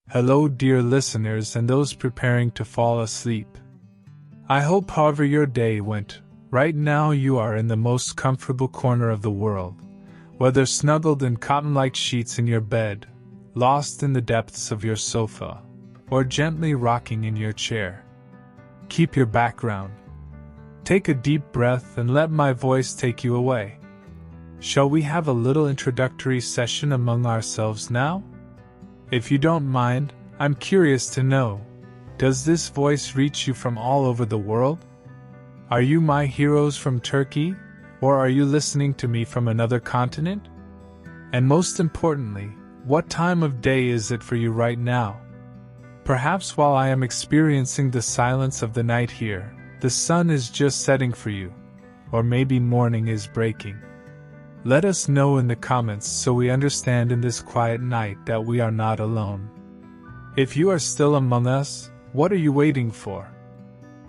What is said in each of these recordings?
Hello, dear listeners, and those preparing to fall asleep. I hope, however your day went, right now you are in the most comfortable corner of the world, whether snuggled in cotton-like sheets in your bed, lost in the depths of your sofa, or gently rocking in your chair. Keep your background. Take a deep breath and let my voice take you away. Shall we have a little introductory session among ourselves now? If you don't mind, I'm curious to know, does this voice reach you from all over the world? Are you my heroes from Turkey, or are you listening to me from another continent? And most importantly, what time of day is it for you right now? Perhaps while I am experiencing the silence of the night here, the sun is just setting for you, or maybe morning is breaking. Let us know in the comments so we understand in this quiet night that we are not alone. If you are still among us, what are you waiting for?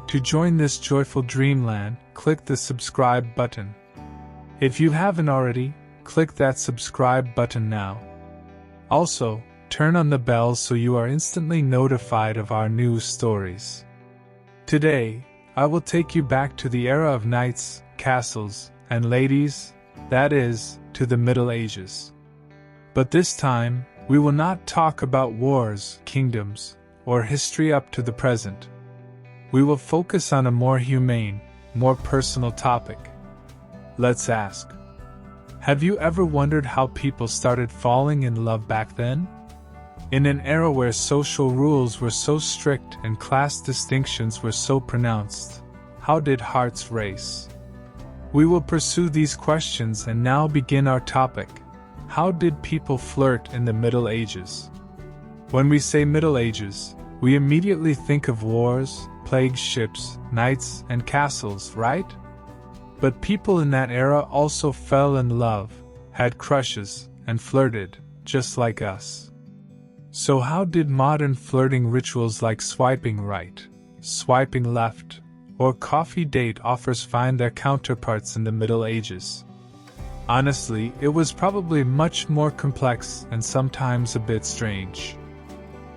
To join this joyful dreamland, click the subscribe button. If you haven't already, click that subscribe button now. Also, turn on the bell so you are instantly notified of our new stories. Today, I will take you back to the era of knights, castles, and ladies, that is, to the Middle Ages. But this time, we will not talk about wars, kingdoms, or history up to the present. We will focus on a more humane, more personal topic. Let's ask, have you ever wondered how people started falling in love back then? In an era where social rules were so strict and class distinctions were so pronounced, how did hearts race? We will pursue these questions and now begin our topic. How did people flirt in the Middle Ages? When we say Middle Ages, we immediately think of wars, plague ships, knights, and castles, right? But people in that era also fell in love, had crushes, and flirted, just like us. So how did modern flirting rituals like swiping right, swiping left, or coffee date offers find their counterparts in the Middle Ages? Honestly, it was probably much more complex and sometimes a bit strange.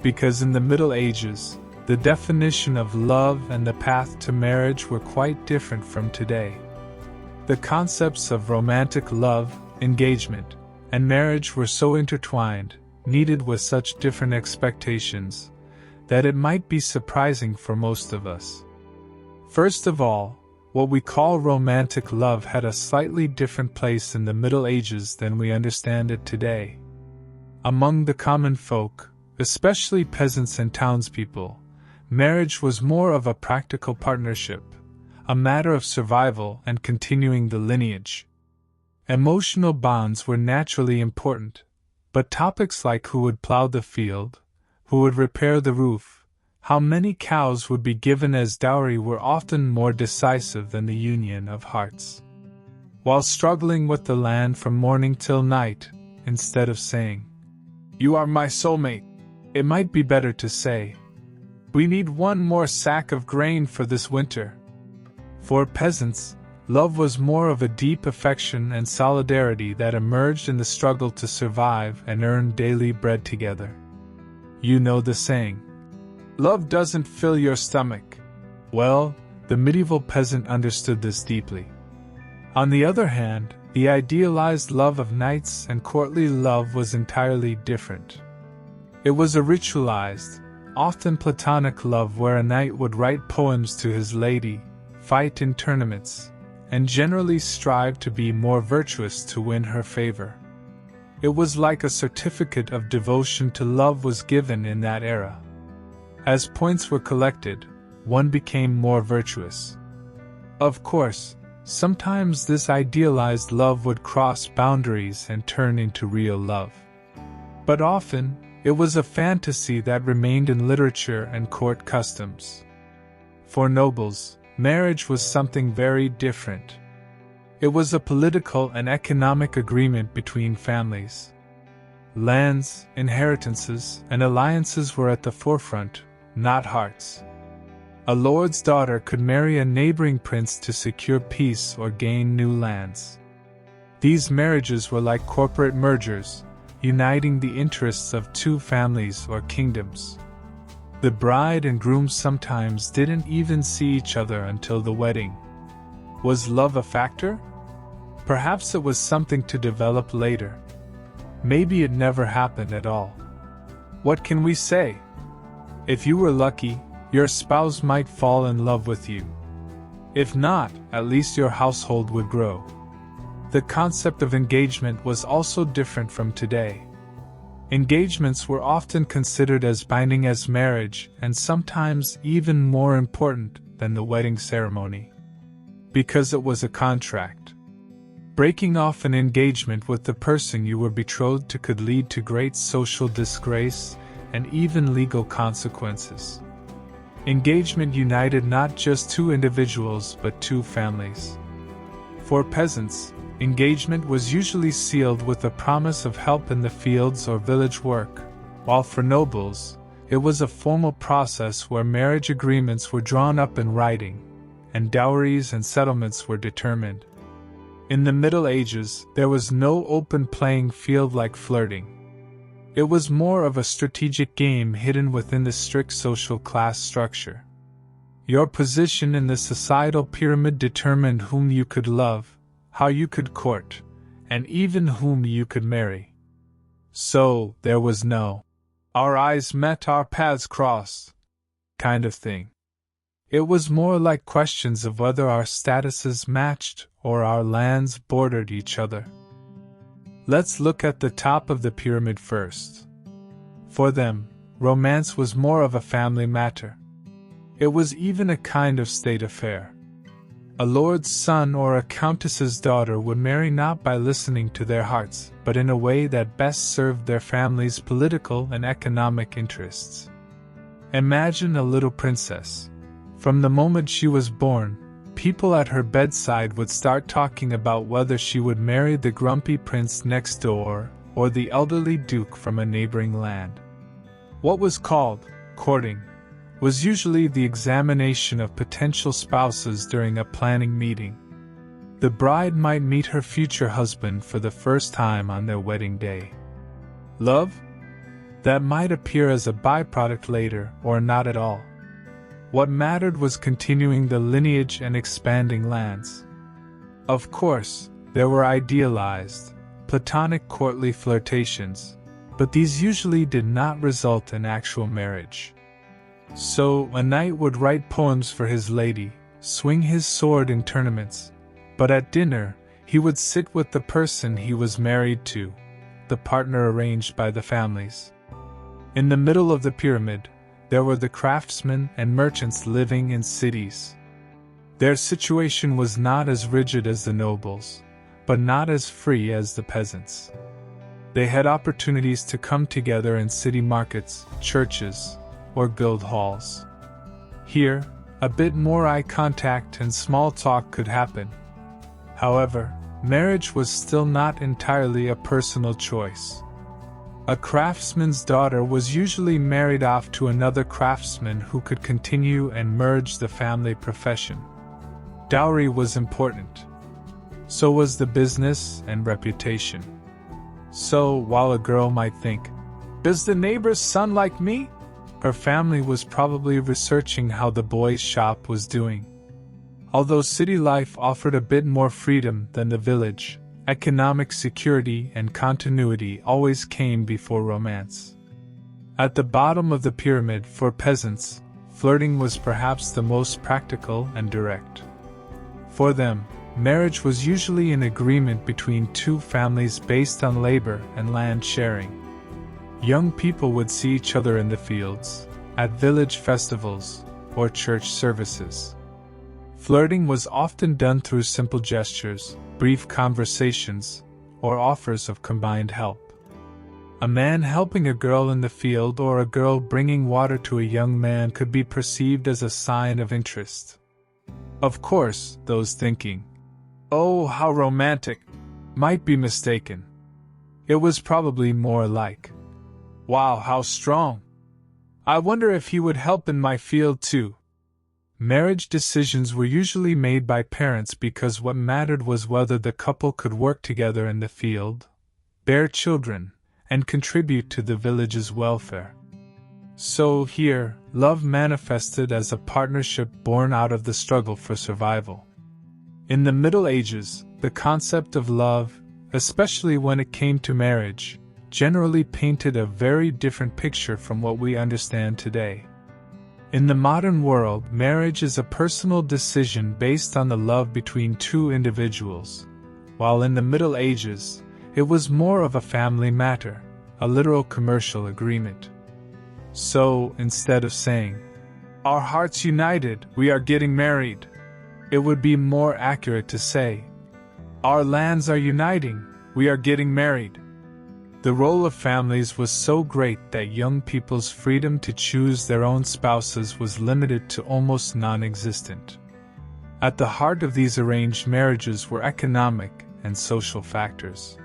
Because in the Middle Ages, the definition of love and the path to marriage were quite different from today. The concepts of romantic love, engagement, and marriage were so intertwined, needed with such different expectations, that it might be surprising for most of us. First of all, what we call romantic love had a slightly different place in the Middle Ages than we understand it today. Among the common folk, especially peasants and townspeople, marriage was more of a practical partnership, a matter of survival and continuing the lineage. Emotional bonds were naturally important, but topics like who would plow the field, who would repair the roof, how many cows would be given as dowry were often more decisive than the union of hearts. While struggling with the land from morning till night, instead of saying, "You are my soulmate," it might be better to say, "We need one more sack of grain for this winter." For peasants, love was more of a deep affection and solidarity that emerged in the struggle to survive and earn daily bread together. You know the saying, "Love doesn't fill your stomach." Well, the medieval peasant understood this deeply. On the other hand, the idealized love of knights and courtly love was entirely different. It was a ritualized, often platonic love where a knight would write poems to his lady, fight in tournaments, and generally strive to be more virtuous to win her favor. It was like a certificate of devotion to love was given in that era. As points were collected, one became more virtuous. Of course, sometimes this idealized love would cross boundaries and turn into real love. But often, it was a fantasy that remained in literature and court customs. For nobles, marriage was something very different. It was a political and economic agreement between families. Lands, inheritances, and alliances were at the forefront, not hearts. A lord's daughter could marry a neighboring prince to secure peace or gain new lands. These marriages were like corporate mergers, uniting the interests of two families or kingdoms. The bride and groom sometimes didn't even see each other until the wedding. Was love a factor? Perhaps it was something to develop later. Maybe it never happened at all. What can we say? If you were lucky, your spouse might fall in love with you. If not, at least your household would grow. The concept of engagement was also different from today. Engagements were often considered as binding as marriage and sometimes even more important than the wedding ceremony. Because it was a contract. Breaking off an engagement with the person you were betrothed to could lead to great social disgrace and even legal consequences. Engagement united not just two individuals but two families. For peasants, engagement was usually sealed with a promise of help in the fields or village work, while for nobles, it was a formal process where marriage agreements were drawn up in writing, and dowries and settlements were determined. In the Middle Ages, there was no open playing field like flirting. It was more of a strategic game hidden within the strict social class structure. Your position in the societal pyramid determined whom you could love, how you could court, and even whom you could marry. So, there was no, our eyes met, our paths crossed, kind of thing. It was more like questions of whether our statuses matched or our lands bordered each other. Let's look at the top of the pyramid first. For them, romance was more of a family matter. It was even a kind of state affair. A lord's son or a countess's daughter would marry not by listening to their hearts, but in a way that best served their family's political and economic interests. Imagine a little princess. From the moment she was born, people at her bedside would start talking about whether she would marry the grumpy prince next door or the elderly duke from a neighboring land. What was called courting was usually the examination of potential spouses during a planning meeting. The bride might meet her future husband for the first time on their wedding day. Love? That might appear as a byproduct later or not at all. What mattered was continuing the lineage and expanding lands. Of course, there were idealized, platonic courtly flirtations, but these usually did not result in actual marriage. So, a knight would write poems for his lady, swing his sword in tournaments, but at dinner, he would sit with the person he was married to, the partner arranged by the families. In the middle of the pyramid, there were the craftsmen and merchants living in cities. Their situation was not as rigid as the nobles, but not as free as the peasants. They had opportunities to come together in city markets, churches, or guild halls. Here, a bit more eye contact and small talk could happen. However, marriage was still not entirely a personal choice. A craftsman's daughter was usually married off to another craftsman who could continue and merge the family profession. Dowry was important. So was the business and reputation. So, while a girl might think, "Does the neighbor's son like me?" her family was probably researching how the boy's shop was doing. Although city life offered a bit more freedom than the village, economic security and continuity always came before romance. At the bottom of the pyramid for peasants, flirting was perhaps the most practical and direct. For them, marriage was usually an agreement between two families based on labor and land sharing. Young people would see each other in the fields, at village festivals, or church services. Flirting was often done through simple gestures, brief conversations, or offers of combined help. A man helping a girl in the field or a girl bringing water to a young man could be perceived as a sign of interest. Of course, those thinking, "Oh, how romantic," might be mistaken. It was probably more like, "Wow, how strong. I wonder if he would help in my field too." Marriage decisions were usually made by parents because what mattered was whether the couple could work together in the field, bear children, and contribute to the village's welfare. So here, love manifested as a partnership born out of the struggle for survival. In the Middle Ages, the concept of love, especially when it came to marriage, generally painted a very different picture from what we understand today. In the modern world, marriage is a personal decision based on the love between two individuals, while in the Middle Ages, it was more of a family matter, a literal commercial agreement. So, instead of saying, "Our hearts united, we are getting married," it would be more accurate to say, "Our lands are uniting, we are getting married." The role of families was so great that young people's freedom to choose their own spouses was limited to almost non-existent. At the heart of these arranged marriages were economic and social factors.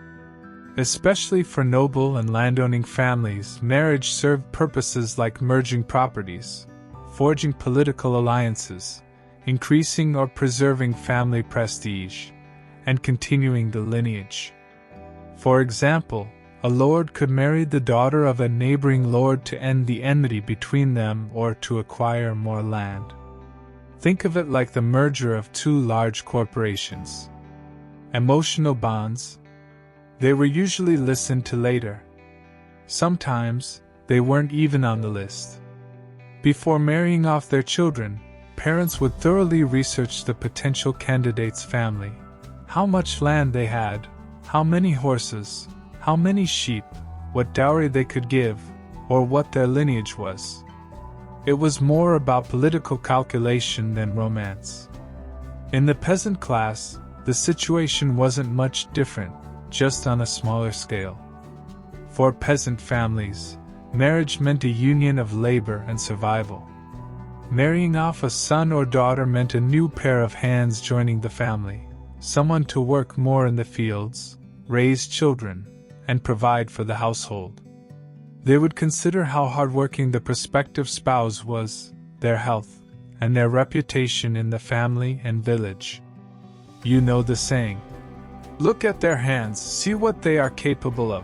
Especially for noble and landowning families, marriage served purposes like merging properties, forging political alliances, increasing or preserving family prestige, and continuing the lineage. For example, a lord could marry the daughter of a neighboring lord to end the enmity between them or to acquire more land. Think of it like the merger of two large corporations. Emotional bonds. They were usually listened to later. Sometimes, they weren't even on the list. Before marrying off their children, parents would thoroughly research the potential candidate's family, how much land they had, how many horses, how many sheep, what dowry they could give, or what their lineage was. It was more about political calculation than romance. In the peasant class, the situation wasn't much different, just on a smaller scale. For peasant families, marriage meant a union of labor and survival. Marrying off a son or daughter meant a new pair of hands joining the family, someone to work more in the fields, raise children, and provide for the household. They would consider how hardworking the prospective spouse was, their health, and their reputation in the family and village. You know the saying, "Look at their hands, see what they are capable of."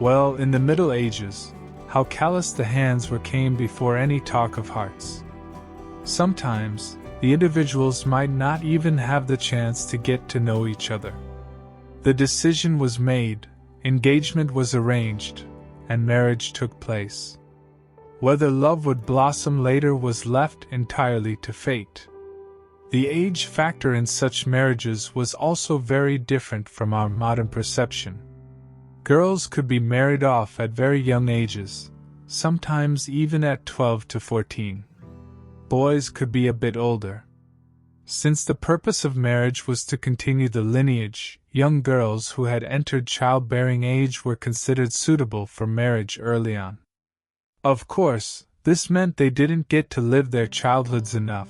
Well, in the Middle Ages, how callous the hands came before any talk of hearts. Sometimes, the individuals might not even have the chance to get to know each other. The decision was made, engagement was arranged, and marriage took place. Whether love would blossom later was left entirely to fate. The age factor in such marriages was also very different from our modern perception. Girls could be married off at very young ages, sometimes even at 12 to 14. Boys could be a bit older. Since the purpose of marriage was to continue the lineage, young girls who had entered childbearing age were considered suitable for marriage early on. Of course, this meant they didn't get to live their childhoods enough,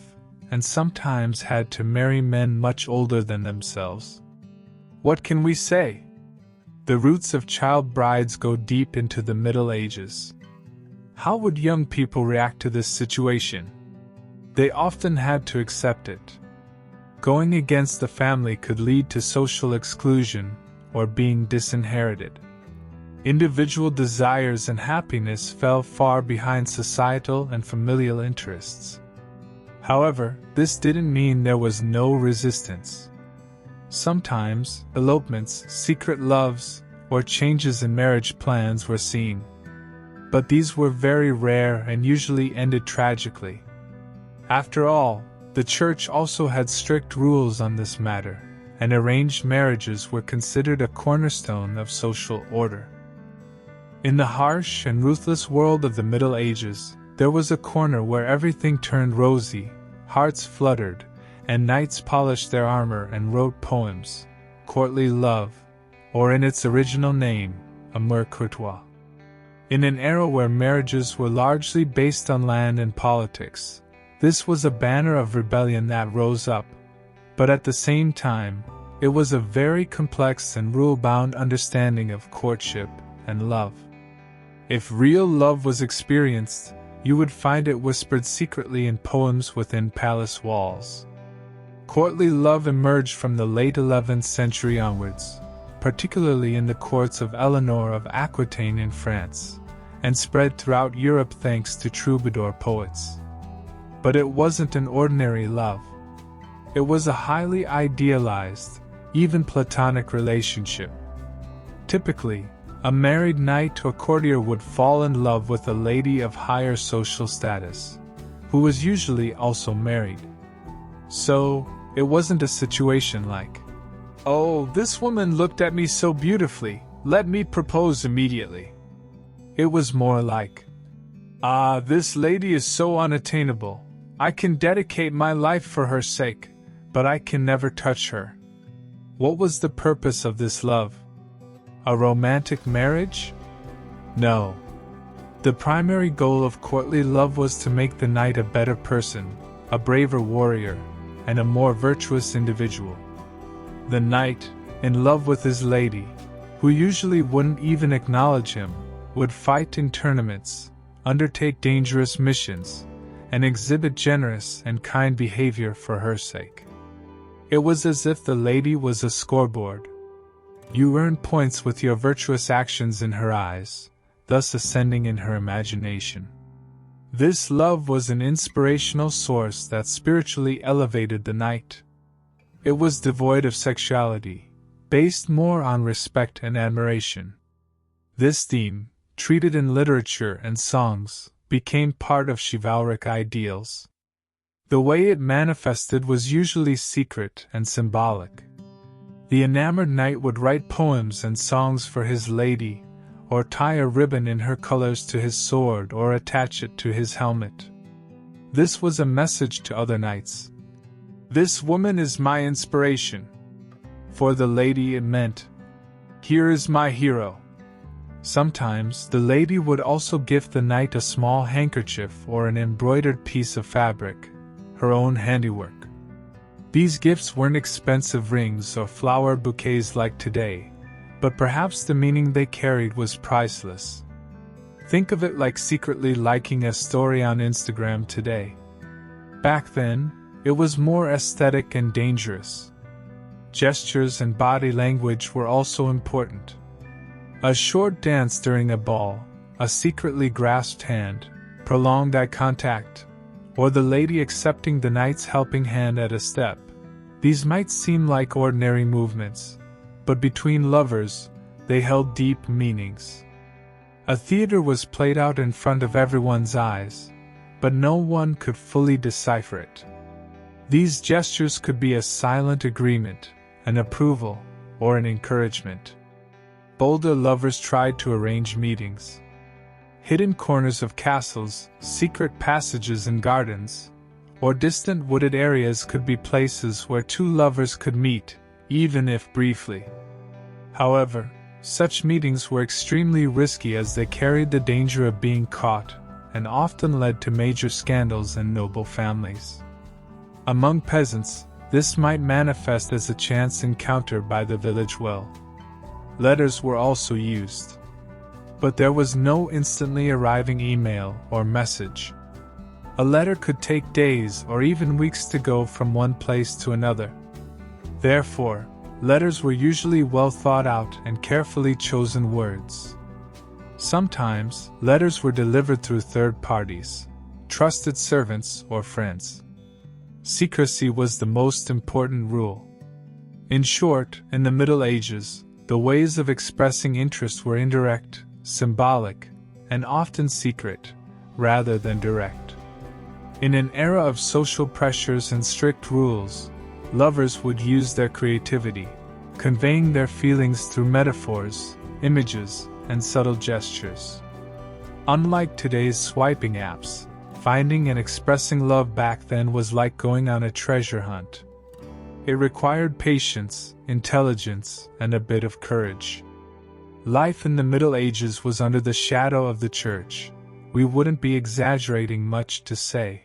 and sometimes had to marry men much older than themselves. What can we say? The roots of child brides go deep into the Middle Ages. How would young people react to this situation? They often had to accept it. Going against the family could lead to social exclusion or being disinherited. Individual desires and happiness fell far behind societal and familial interests. However, this didn't mean there was no resistance. Sometimes, elopements, secret loves, or changes in marriage plans were seen. But these were very rare and usually ended tragically. After all, the church also had strict rules on this matter, and arranged marriages were considered a cornerstone of social order. In the harsh and ruthless world of the Middle Ages, there was a corner where everything turned rosy, hearts fluttered, and knights polished their armor and wrote poems, courtly love, or in its original name, amour courtois. In an era where marriages were largely based on land and politics, this was a banner of rebellion that rose up, but at the same time, it was a very complex and rule-bound understanding of courtship and love. If real love was experienced, you would find it whispered secretly in poems within palace walls. Courtly love emerged from the late 11th century onwards, particularly in the courts of Eleanor of Aquitaine in France, and spread throughout Europe thanks to troubadour poets. But it wasn't an ordinary love. It was a highly idealized, even platonic relationship. Typically, a married knight or courtier would fall in love with a lady of higher social status, who was usually also married. So, it wasn't a situation like, "Oh, this woman looked at me so beautifully, let me propose immediately." It was more like, "Ah, this lady is so unattainable, I can dedicate my life for her sake, but I can never touch her." What was the purpose of this love? A romantic marriage? No. The primary goal of courtly love was to make the knight a better person, a braver warrior, and a more virtuous individual. The knight, in love with his lady, who usually wouldn't even acknowledge him, would fight in tournaments, undertake dangerous missions, and exhibit generous and kind behavior for her sake. It was as if the lady was a scoreboard. You earned points with your virtuous actions in her eyes, thus ascending in her imagination. This love was an inspirational source that spiritually elevated the knight. It was devoid of sexuality, based more on respect and admiration. This theme, treated in literature and songs, became part of chivalric ideals. The way it manifested was usually secret and symbolic. The enamored knight would write poems and songs for his lady, or tie a ribbon in her colors to his sword or attach it to his helmet. This was a message to other knights. "This woman is my inspiration." For the lady it meant, "Here is my hero." Sometimes the lady would also gift the knight a small handkerchief or an embroidered piece of fabric, her own handiwork. These gifts weren't expensive rings or flower bouquets like today, but perhaps the meaning they carried was priceless. Think of it like secretly liking a story on Instagram today. Back then, it was more aesthetic and dangerous. Gestures and body language were also important. A short dance during a ball, a secretly grasped hand, prolonged eye contact, or the lady accepting the knight's helping hand at a step. These might seem like ordinary movements, but between lovers, they held deep meanings. A theater was played out in front of everyone's eyes, but no one could fully decipher it. These gestures could be a silent agreement, an approval, or an encouragement. Bolder lovers tried to arrange meetings. Hidden corners of castles, secret passages in gardens, or distant wooded areas could be places where two lovers could meet, even if briefly. However, such meetings were extremely risky as they carried the danger of being caught, and often led to major scandals in noble families. Among peasants, this might manifest as a chance encounter by the village well. Letters were also used. But there was no instantly arriving email or message. A letter could take days or even weeks to go from one place to another. Therefore, letters were usually well thought out and carefully chosen words. Sometimes, letters were delivered through third parties, trusted servants or friends. Secrecy was the most important rule. In short, in the Middle Ages, the ways of expressing interest were indirect, symbolic, and often secret, rather than direct. In an era of social pressures and strict rules, lovers would use their creativity, conveying their feelings through metaphors, images, and subtle gestures. Unlike today's swiping apps, finding and expressing love back then was like going on a treasure hunt. It required patience, intelligence, and a bit of courage. Life in the Middle Ages was under the shadow of the Church. We wouldn't be exaggerating much to say.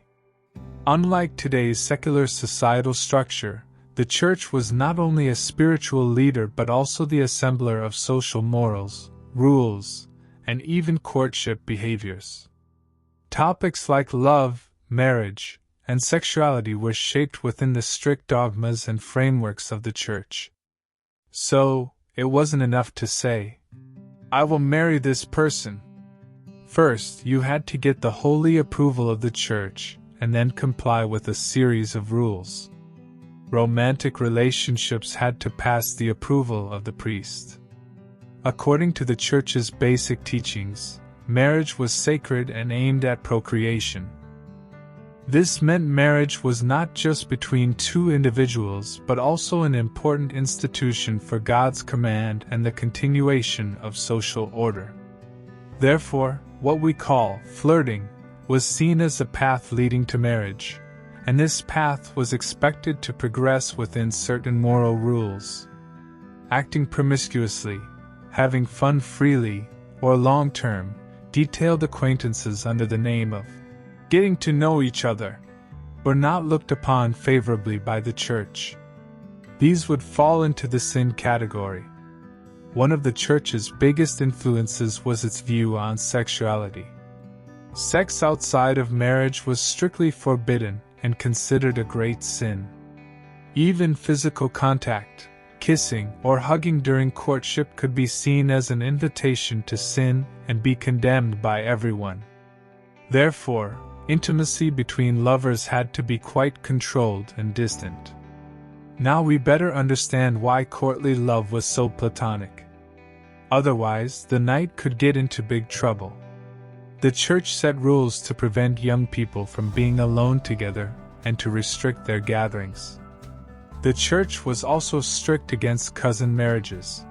Unlike today's secular societal structure, the Church was not only a spiritual leader but also the assembler of social morals, rules, and even courtship behaviors. Topics like love, marriage, and sexuality were shaped within the strict dogmas and frameworks of the Church. So, It wasn't enough to say, "I will marry this person." First, you had to get the holy approval of the church, and then comply with a series of rules. Romantic relationships had to pass the approval of the priest. According to the church's basic teachings, marriage was sacred and aimed at procreation. This meant marriage was not just between two individuals but also an important institution for God's command and the continuation of social order. Therefore, what we call flirting was seen as a path leading to marriage, and this path was expected to progress within certain moral rules. Acting promiscuously, having fun freely, or long-term, detailed acquaintances under the name of getting to know each other were not looked upon favorably by the church. These would fall into the sin category. One of the church's biggest influences was its view on sexuality. Sex outside of marriage was strictly forbidden and considered a great sin. Even physical contact, kissing, or hugging during courtship could be seen as an invitation to sin and be condemned by everyone. Therefore, intimacy between lovers had to be quite controlled and distant. Now we better understand why courtly love was so platonic. Otherwise, the knight could get into big trouble. The church set rules to prevent young people from being alone together and to restrict their gatherings. The church was also strict against cousin marriages.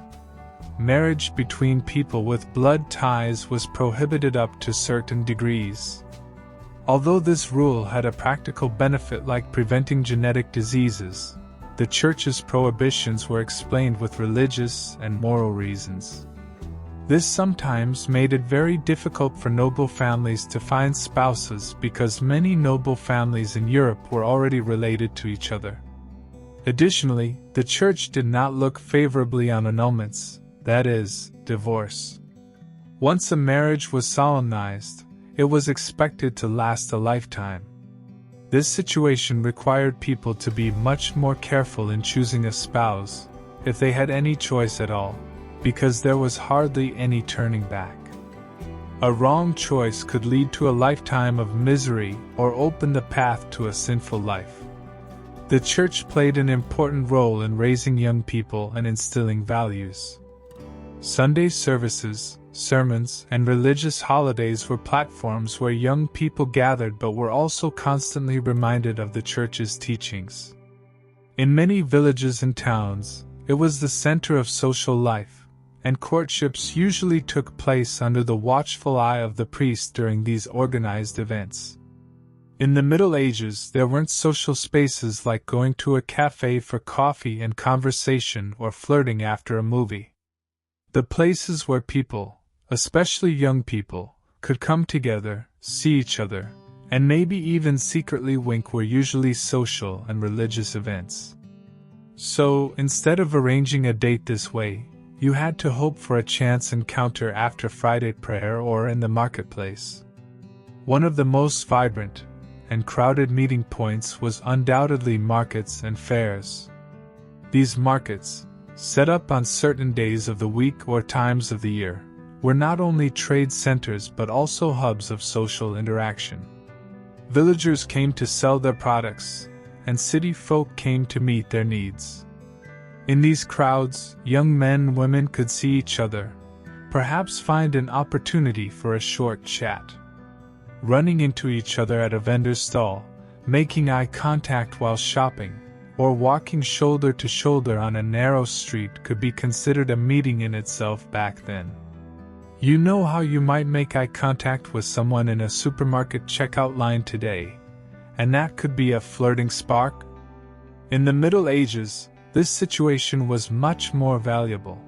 Marriage between people with blood ties was prohibited up to certain degrees. Although this rule had a practical benefit like preventing genetic diseases, the church's prohibitions were explained with religious and moral reasons. This sometimes made it very difficult for noble families to find spouses because many noble families in Europe were already related to each other. Additionally, the church did not look favorably on annulments, that is, divorce. Once a marriage was solemnized, it was expected to last a lifetime. This situation required people to be much more careful in choosing a spouse, if they had any choice at all, because there was hardly any turning back. A wrong choice could lead to a lifetime of misery or open the path to a sinful life. The church played an important role in raising young people and instilling values. Sunday services, sermons, and religious holidays were platforms where young people gathered but were also constantly reminded of the church's teachings. In many villages and towns, it was the center of social life, and courtships usually took place under the watchful eye of the priest during these organized events. In the Middle Ages, there weren't social spaces like going to a cafe for coffee and conversation or flirting after a movie. The places where people, especially young people, could come together, see each other, and maybe even secretly wink were usually social and religious events. So, instead of arranging a date this way, you had to hope for a chance encounter after Friday prayer or in the marketplace. One of the most vibrant and crowded meeting points was undoubtedly markets and fairs. These markets, set up on certain days of the week or times of the year, were not only trade centers but also hubs of social interaction. Villagers came to sell their products, and city folk came to meet their needs. In these crowds, young men and women could see each other, perhaps find an opportunity for a short chat. Running into each other at a vendor's stall, making eye contact while shopping, or walking shoulder to shoulder on a narrow street could be considered a meeting in itself back then. You know how you might make eye contact with someone in a supermarket checkout line today, and that could be a flirting spark? In the Middle Ages, this situation was much more valuable.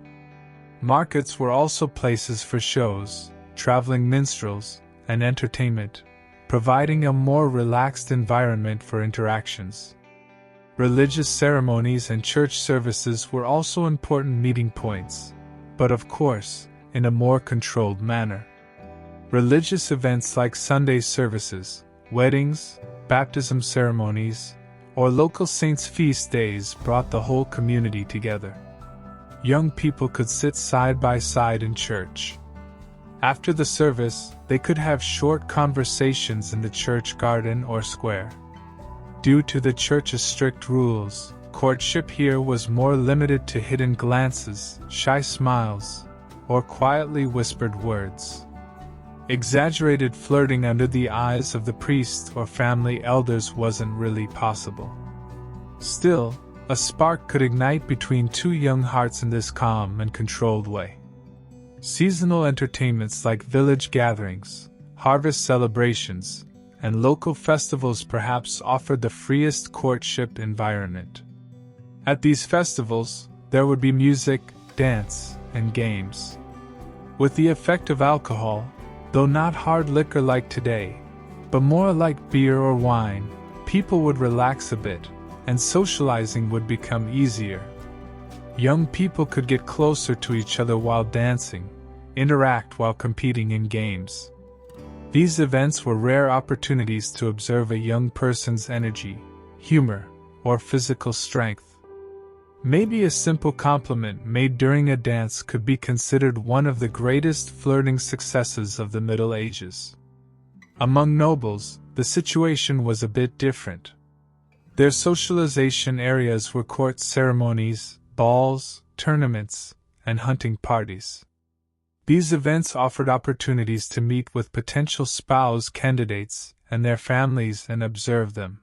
Markets were also places for shows, traveling minstrels, and entertainment, providing a more relaxed environment for interactions. Religious ceremonies and church services were also important meeting points, but of course, in a more controlled manner. Religious events like Sunday services, weddings, baptism ceremonies, or local saints' feast days brought the whole community together. young people could sit side by side in church. After the service, they could have short conversations in the church garden or square. Due to the church's strict rules, courtship here was more limited to hidden glances, shy smiles, or quietly whispered words. Exaggerated flirting under the eyes of the priest or family elders wasn't really possible. Still, a spark could ignite between two young hearts in this calm and controlled way. Seasonal entertainments like village gatherings, harvest celebrations, and local festivals perhaps offered the freest courtship environment. At these festivals, there would be music, dance, and games. With the effect of alcohol, though not hard liquor like today, but more like beer or wine, people would relax a bit, and socializing would become easier. Young people could get closer to each other while dancing, interact while competing in games. These events were rare opportunities to observe a young person's energy, humor, or physical strength. Maybe a simple compliment made during a dance could be considered one of the greatest flirting successes of the Middle Ages. Among nobles, the situation was a bit different. Their socialization areas were court ceremonies, balls, tournaments, and hunting parties. These events offered opportunities to meet with potential spouse candidates and their families and observe them.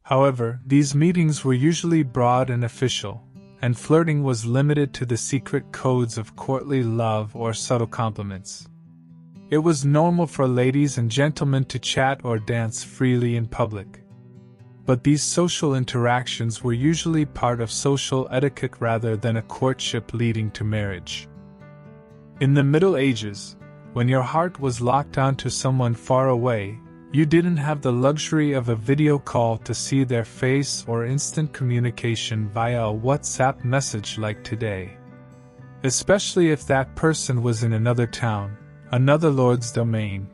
However, these meetings were usually broad and official, and flirting was limited to the secret codes of courtly love or subtle compliments. It was normal for ladies and gentlemen to chat or dance freely in public. But these social interactions were usually part of social etiquette rather than a courtship leading to marriage. In the Middle Ages, when your heart was locked onto someone far away, you didn't have the luxury of a video call to see their face or instant communication via a WhatsApp message like today. Especially if that person was in another town, another lord's domain,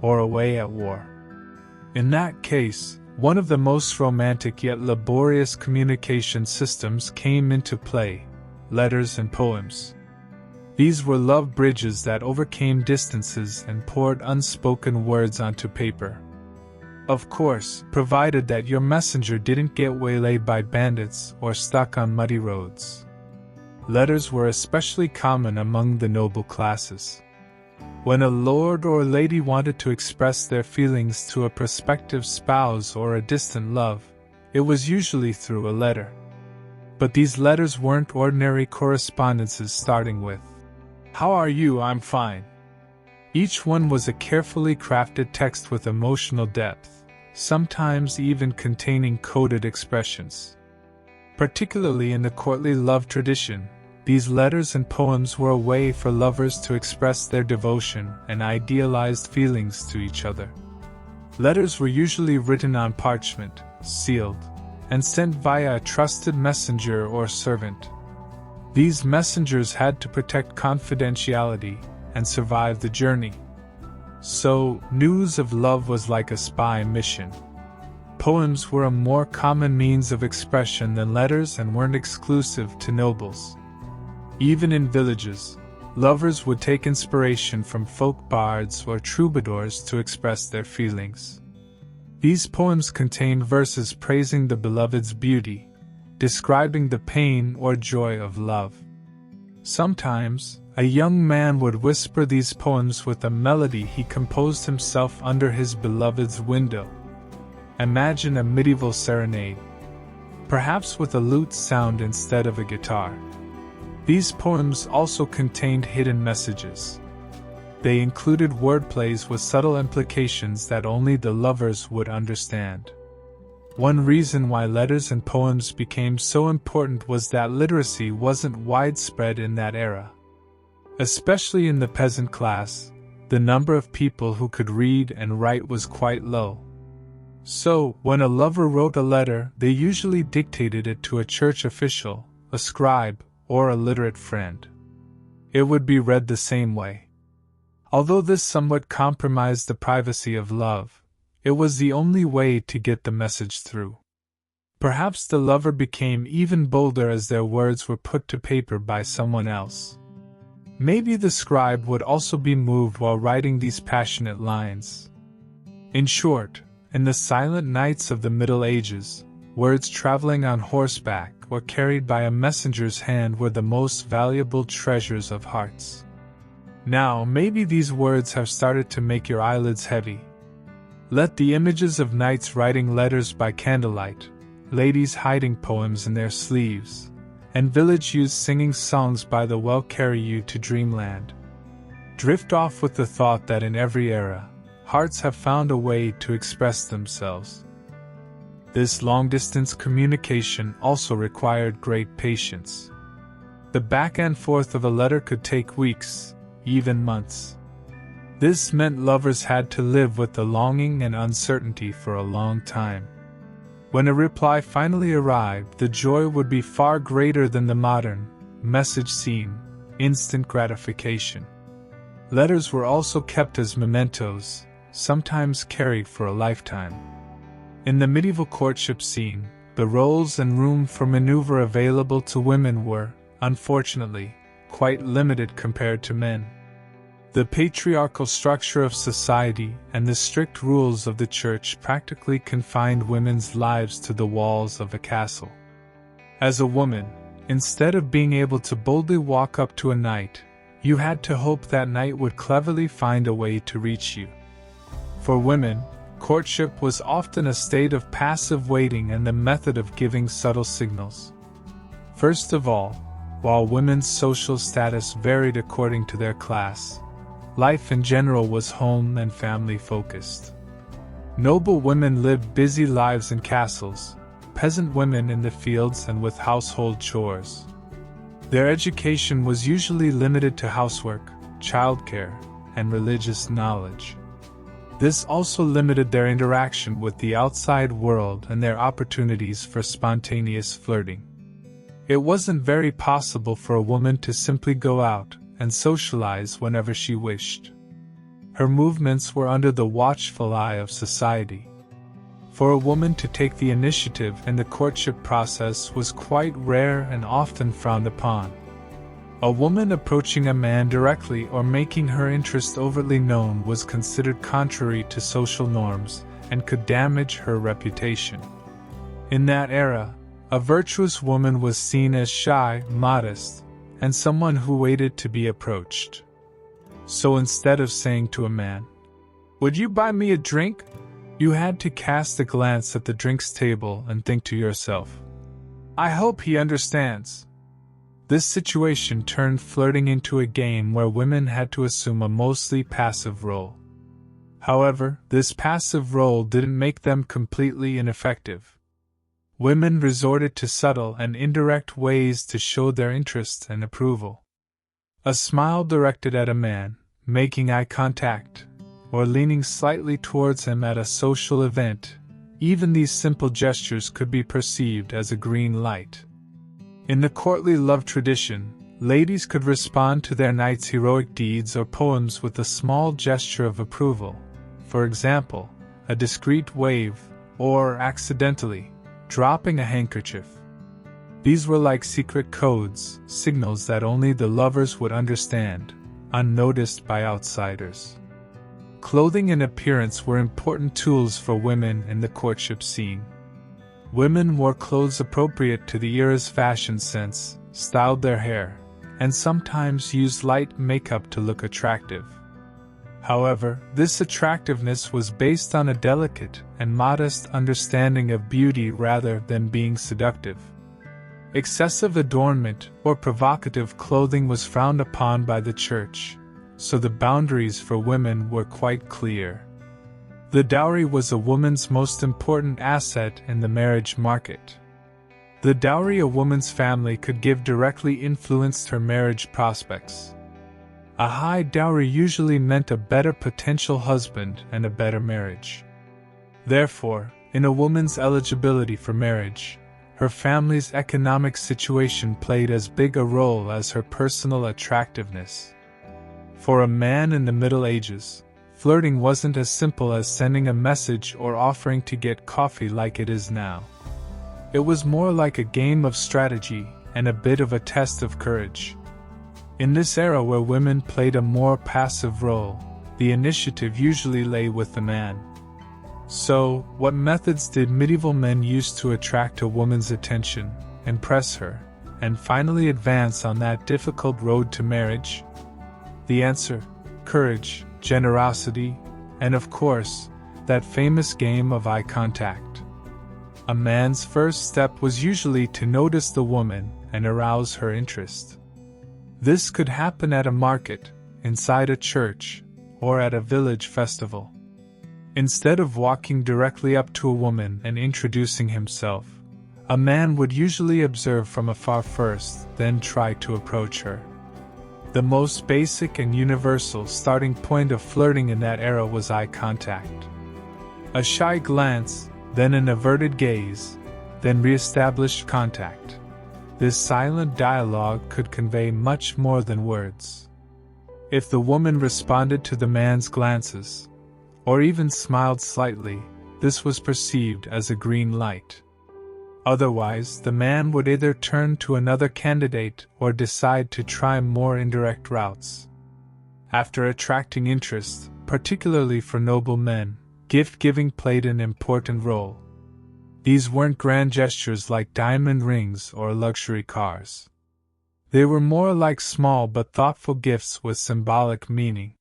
or away at war. In that case, one of the most romantic yet laborious communication systems came into play: letters and poems. These were love bridges that overcame distances and poured unspoken words onto paper. Of course, provided that your messenger didn't get waylaid by bandits or stuck on muddy roads. Letters were especially common among the noble classes. When a lord or lady wanted to express their feelings to a prospective spouse or a distant love, it was usually through a letter. But these letters weren't ordinary correspondences starting with, "How are you? I'm fine." Each one was a carefully crafted text with emotional depth, sometimes even containing coded expressions. Particularly in the courtly love tradition, these letters and poems were a way for lovers to express their devotion and idealized feelings to each other. Letters were usually written on parchment, sealed, and sent via a trusted messenger or servant. These messengers had to protect confidentiality and survive the journey. So, news of love was like a spy mission. Poems were a more common means of expression than letters and weren't exclusive to nobles. Even in villages, lovers would take inspiration from folk bards or troubadours to express their feelings. These poems contained verses praising the beloved's beauty, describing the pain or joy of love. Sometimes, a young man would whisper these poems with a melody he composed himself under his beloved's window. Imagine a medieval serenade, perhaps with a lute sound instead of a guitar. These poems also contained hidden messages. They included wordplays with subtle implications that only the lovers would understand. One reason why letters and poems became so important was that literacy wasn't widespread in that era. Especially in the peasant class, the number of people who could read and write was quite low. So, when a lover wrote a letter, they usually dictated it to a church official, a scribe, or a literate friend. It would be read the same way. Although this somewhat compromised the privacy of love, it was the only way to get the message through. Perhaps the lover became even bolder as their words were put to paper by someone else. Maybe the scribe would also be moved while writing these passionate lines. In short, in the silent nights of the Middle Ages, words traveling on horseback or carried by a messenger's hand were the most valuable treasures of hearts. Now, maybe these words have started to make your eyelids heavy. Let the images of knights writing letters by candlelight, ladies hiding poems in their sleeves, and village youths singing songs by the well carry you to dreamland. Drift off with the thought that in every era, hearts have found a way to express themselves. This long-distance communication also required great patience. The back and forth of a letter could take weeks, even months. This meant lovers had to live with the longing and uncertainty for a long time. When a reply finally arrived, the joy would be far greater than the modern message scene, instant gratification. Letters were also kept as mementos, sometimes carried for a lifetime. In the medieval courtship scene, the roles and room for maneuver available to women were, unfortunately, quite limited compared to men. The patriarchal structure of society and the strict rules of the church practically confined women's lives to the walls of a castle. As a woman, instead of being able to boldly walk up to a knight, you had to hope that knight would cleverly find a way to reach you. For women, courtship was often a state of passive waiting and the method of giving subtle signals. First of all, while women's social status varied according to their class, life in general was home and family focused. Noble women lived busy lives in castles, peasant women in the fields and with household chores. Their education was usually limited to housework, childcare, and religious knowledge. This also limited their interaction with the outside world and their opportunities for spontaneous flirting. It wasn't very possible for a woman to simply go out and socialize whenever she wished. Her movements were under the watchful eye of society. For a woman to take the initiative in the courtship process was quite rare and often frowned upon. A woman approaching a man directly or making her interest overtly known was considered contrary to social norms and could damage her reputation. In that era, a virtuous woman was seen as shy, modest, and someone who waited to be approached. So instead of saying to a man, "Would you buy me a drink?" you had to cast a glance at the drinks table and think to yourself, "I hope he understands." This situation turned flirting into a game where women had to assume a mostly passive role. However, this passive role didn't make them completely ineffective. Women resorted to subtle and indirect ways to show their interest and approval. A smile directed at a man, making eye contact, or leaning slightly towards him at a social event, even these simple gestures could be perceived as a green light. In the courtly love tradition, ladies could respond to their knight's heroic deeds or poems with a small gesture of approval, for example, a discreet wave, or, accidentally, dropping a handkerchief. These were like secret codes, signals that only the lovers would understand, unnoticed by outsiders. Clothing and appearance were important tools for women in the courtship scene. Women wore clothes appropriate to the era's fashion sense, styled their hair, and sometimes used light makeup to look attractive. However, this attractiveness was based on a delicate and modest understanding of beauty rather than being seductive. Excessive adornment or provocative clothing was frowned upon by the church, so the boundaries for women were quite clear. The dowry was a woman's most important asset in the marriage market. The dowry a woman's family could give directly influenced her marriage prospects. A high dowry usually meant a better potential husband and a better marriage. Therefore, in a woman's eligibility for marriage, her family's economic situation played as big a role as her personal attractiveness. For a man in the Middle Ages, flirting wasn't as simple as sending a message or offering to get coffee like it is now. It was more like a game of strategy and a bit of a test of courage. In this era where women played a more passive role, the initiative usually lay with the man. So, what methods did medieval men use to attract a woman's attention, impress her, and finally advance on that difficult road to marriage? The answer: courage, generosity, and of course, that famous game of eye contact. A man's first step was usually to notice the woman and arouse her interest. This could happen at a market, inside a church, or at a village festival. Instead of walking directly up to a woman and introducing himself, a man would usually observe from afar first, then try to approach her. The most basic and universal starting point of flirting in that era was eye contact. A shy glance, then an averted gaze, then re-established contact. This silent dialogue could convey much more than words. If the woman responded to the man's glances, or even smiled slightly, this was perceived as a green light. Otherwise, the man would either turn to another candidate or decide to try more indirect routes. After attracting interest, particularly for noble men, gift-giving played an important role. These weren't grand gestures like diamond rings or luxury cars. They were more like small but thoughtful gifts with symbolic meaning.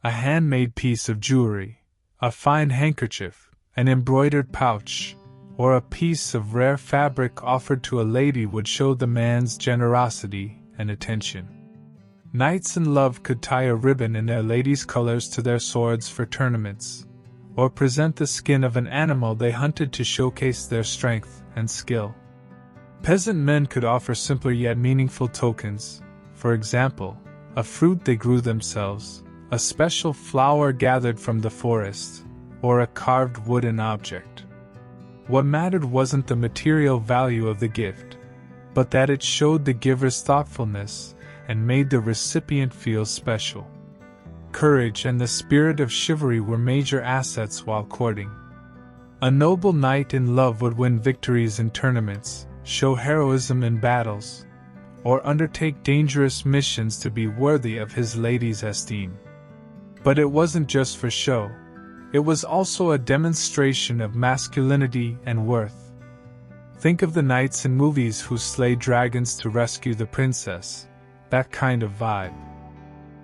A handmade piece of jewelry, a fine handkerchief, an embroidered pouch, or a piece of rare fabric offered to a lady would show the man's generosity and attention. Knights in love could tie a ribbon in their ladies' colors to their swords for tournaments, or present the skin of an animal they hunted to showcase their strength and skill. Peasant men could offer simpler yet meaningful tokens, for example, a fruit they grew themselves, a special flower gathered from the forest, or a carved wooden object. What mattered wasn't the material value of the gift, but that it showed the giver's thoughtfulness and made the recipient feel special. Courage and the spirit of chivalry were major assets while courting. A noble knight in love would win victories in tournaments, show heroism in battles, or undertake dangerous missions to be worthy of his lady's esteem. But it wasn't just for show. It was also a demonstration of masculinity and worth. Think of the knights in movies who slay dragons to rescue the princess, that kind of vibe.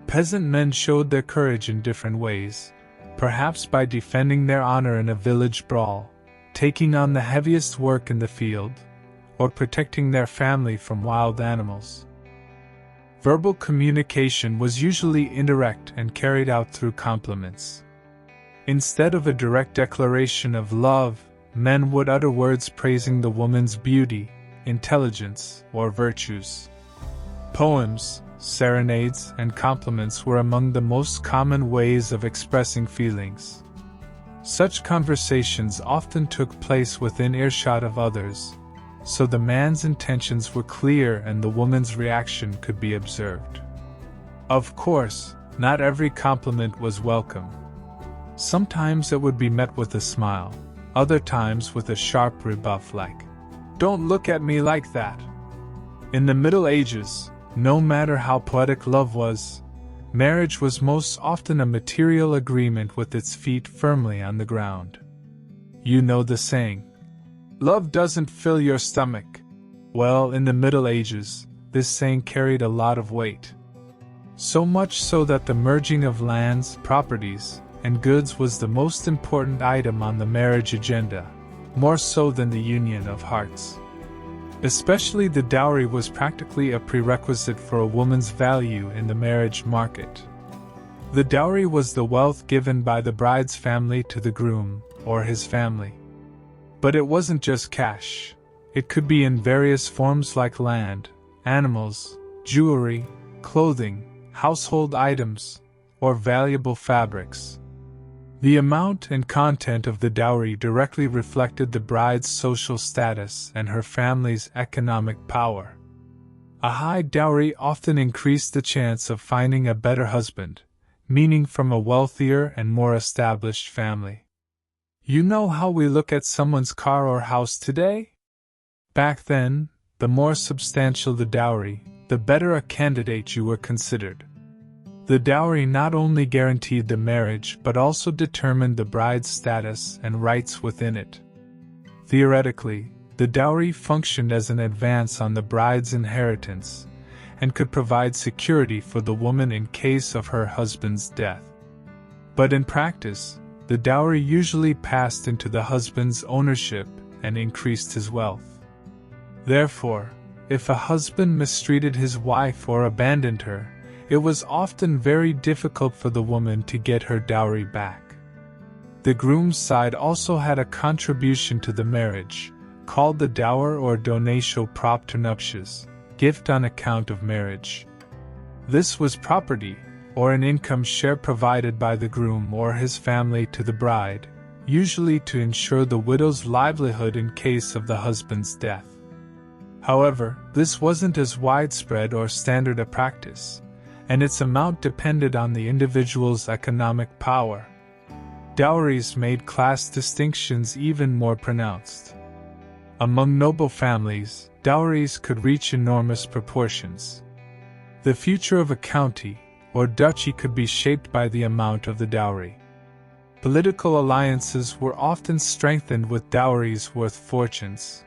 Peasant men showed their courage in different ways, perhaps by defending their honor in a village brawl, taking on the heaviest work in the field, or protecting their family from wild animals. Verbal communication was usually indirect and carried out through compliments. Instead of a direct declaration of love, men would utter words praising the woman's beauty, intelligence, or virtues. Poems, serenades, and compliments were among the most common ways of expressing feelings. Such conversations often took place within earshot of others, so the man's intentions were clear and the woman's reaction could be observed. Of course, not every compliment was welcome. Sometimes it would be met with a smile, other times with a sharp rebuff like, "Don't look at me like that." In the Middle Ages, no matter how poetic love was, marriage was most often a material agreement with its feet firmly on the ground. You know the saying, "Love doesn't fill your stomach." Well, in the Middle Ages, this saying carried a lot of weight. So much so that the merging of lands, properties, and goods was the most important item on the marriage agenda, more so than the union of hearts. Especially the dowry was practically a prerequisite for a woman's value in the marriage market. The dowry was the wealth given by the bride's family to the groom, or his family. But it wasn't just cash. It could be in various forms like land, animals, jewelry, clothing, household items, or valuable fabrics. The amount and content of the dowry directly reflected the bride's social status and her family's economic power. A high dowry often increased the chance of finding a better husband, meaning from a wealthier and more established family. You know how we look at someone's car or house today? Back then, the more substantial the dowry, the better a candidate you were considered. The dowry not only guaranteed the marriage but also determined the bride's status and rights within it. Theoretically, the dowry functioned as an advance on the bride's inheritance and could provide security for the woman in case of her husband's death. But in practice, the dowry usually passed into the husband's ownership and increased his wealth. Therefore, if a husband mistreated his wife or abandoned her, it was often very difficult for the woman to get her dowry back. The groom's side also had a contribution to the marriage, called the dower or donatio propter nuptiis, gift on account of marriage. This was property, or an income share provided by the groom or his family to the bride, usually to ensure the widow's livelihood in case of the husband's death. However, this wasn't as widespread or standard a practice, and its amount depended on the individual's economic power. Dowries made class distinctions even more pronounced. Among noble families, dowries could reach enormous proportions. The future of a county or duchy could be shaped by the amount of the dowry. Political alliances were often strengthened with dowries worth fortunes.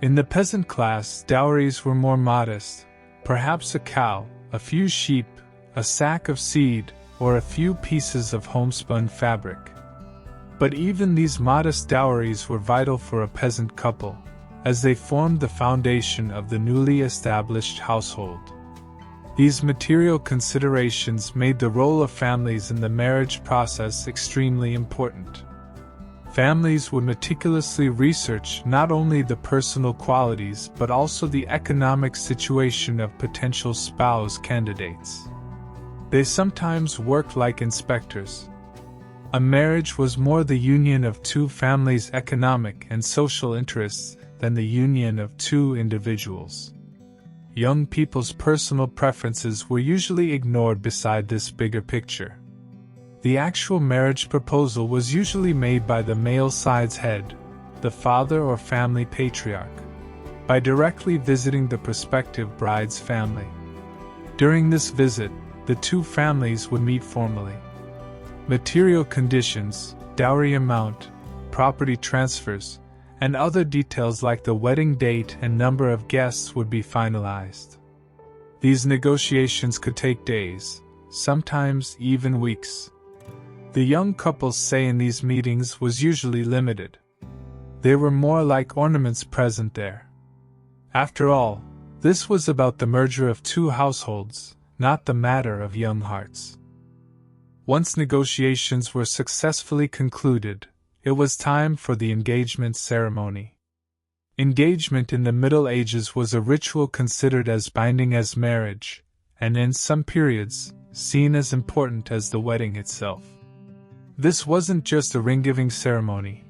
In the peasant class, dowries were more modest, perhaps a cow, a few sheep, a sack of seed, or a few pieces of homespun fabric. But even these modest dowries were vital for a peasant couple, as they formed the foundation of the newly established household. These material considerations made the role of families in the marriage process extremely important. Families would meticulously research not only the personal qualities but also the economic situation of potential spouse candidates. They sometimes worked like inspectors. A marriage was more the union of two families' economic and social interests than the union of two individuals. Young people's personal preferences were usually ignored beside this bigger picture. The actual marriage proposal was usually made by the male side's head, the father or family patriarch, by directly visiting the prospective bride's family. During this visit, the two families would meet formally. Material conditions, dowry amount, property transfers, and other details like the wedding date and number of guests would be finalized. These negotiations could take days, sometimes even weeks. The young couple's say in these meetings was usually limited. They were more like ornaments present there. After all, this was about the merger of two households, not the matter of young hearts. Once negotiations were successfully concluded, it was time for the engagement ceremony. Engagement in the Middle Ages was a ritual considered as binding as marriage, and in some periods, seen as important as the wedding itself. This wasn't just a ring-giving ceremony.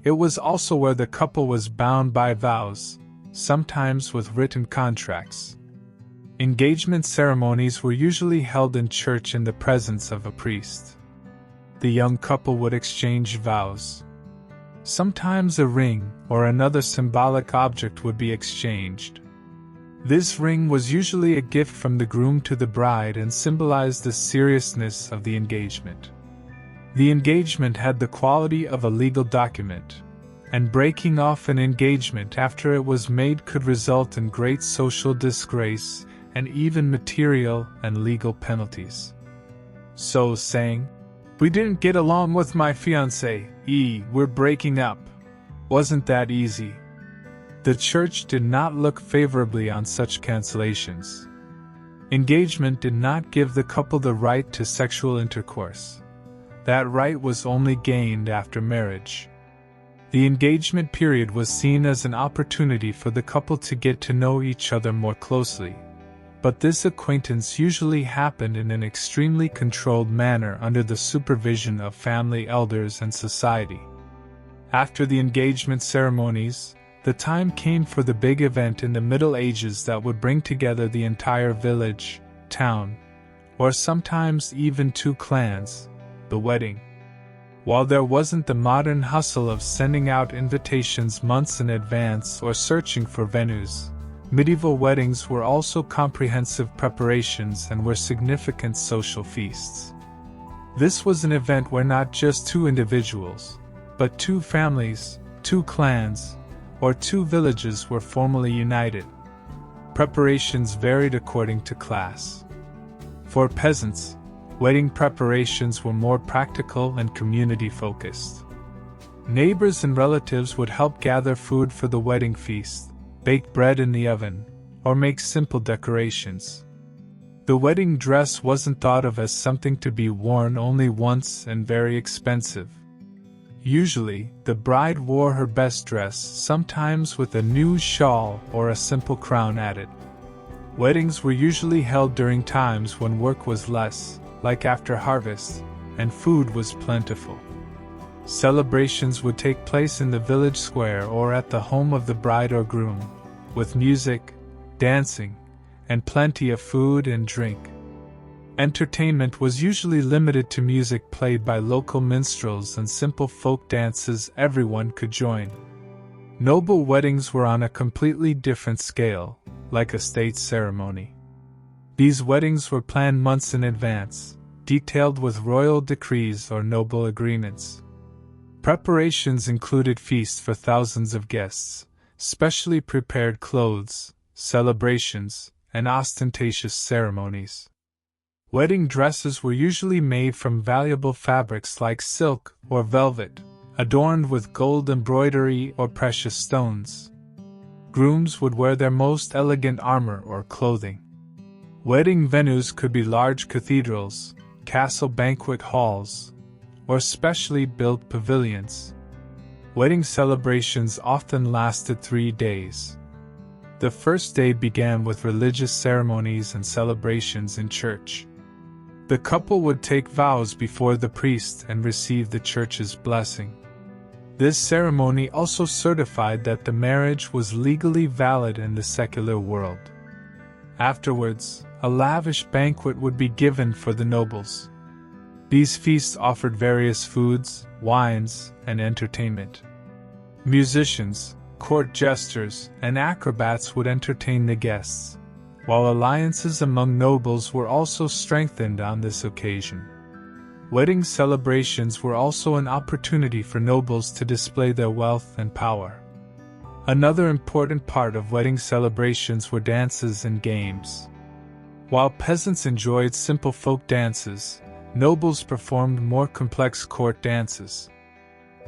It was also where the couple was bound by vows, sometimes with written contracts. Engagement ceremonies were usually held in church in the presence of a priest. The young couple would exchange vows. Sometimes a ring or another symbolic object would be exchanged. This ring was usually a gift from the groom to the bride and symbolized the seriousness of the engagement. The engagement had the quality of a legal document, and breaking off an engagement after it was made could result in great social disgrace and even material and legal penalties. So saying, "We didn't get along with my fiancé, we're breaking up," wasn't that easy. The church did not look favorably on such cancellations. Engagement did not give the couple the right to sexual intercourse. That right was only gained after marriage. The engagement period was seen as an opportunity for the couple to get to know each other more closely, but this acquaintance usually happened in an extremely controlled manner under the supervision of family elders and society. After the engagement ceremonies, the time came for the big event in the Middle Ages that would bring together the entire village, town, or sometimes even two clans, the wedding. While there wasn't the modern hustle of sending out invitations months in advance or searching for venues, medieval weddings were also comprehensive preparations and were significant social feasts. This was an event where not just two individuals, but two families, two clans, or two villages were formally united. Preparations varied according to class. For peasants, wedding preparations were more practical and community-focused. Neighbors and relatives would help gather food for the wedding feast, bake bread in the oven, or make simple decorations. The wedding dress wasn't thought of as something to be worn only once and very expensive. Usually, the bride wore her best dress, sometimes with a new shawl or a simple crown added. Weddings were usually held during times when work was less, like after harvest, and food was plentiful. Celebrations would take place in the village square or at the home of the bride or groom, with music, dancing, and plenty of food and drink. Entertainment was usually limited to music played by local minstrels and simple folk dances everyone could join. Noble weddings were on a completely different scale, like a state ceremony. These weddings were planned months in advance, detailed with royal decrees or noble agreements. Preparations included feasts for thousands of guests, specially prepared clothes, celebrations, and ostentatious ceremonies. Wedding dresses were usually made from valuable fabrics like silk or velvet, adorned with gold embroidery or precious stones. Grooms would wear their most elegant armor or clothing. Wedding venues could be large cathedrals, castle banquet halls, or specially built pavilions. Wedding celebrations often lasted 3 days. The first day began with religious ceremonies and celebrations in church. The couple would take vows before the priest and receive the church's blessing. This ceremony also certified that the marriage was legally valid in the secular world. Afterwards, a lavish banquet would be given for the nobles. These feasts offered various foods, wines, and entertainment. Musicians, court jesters, and acrobats would entertain the guests, while alliances among nobles were also strengthened on this occasion. Wedding celebrations were also an opportunity for nobles to display their wealth and power. Another important part of wedding celebrations were dances and games. While peasants enjoyed simple folk dances, nobles performed more complex court dances.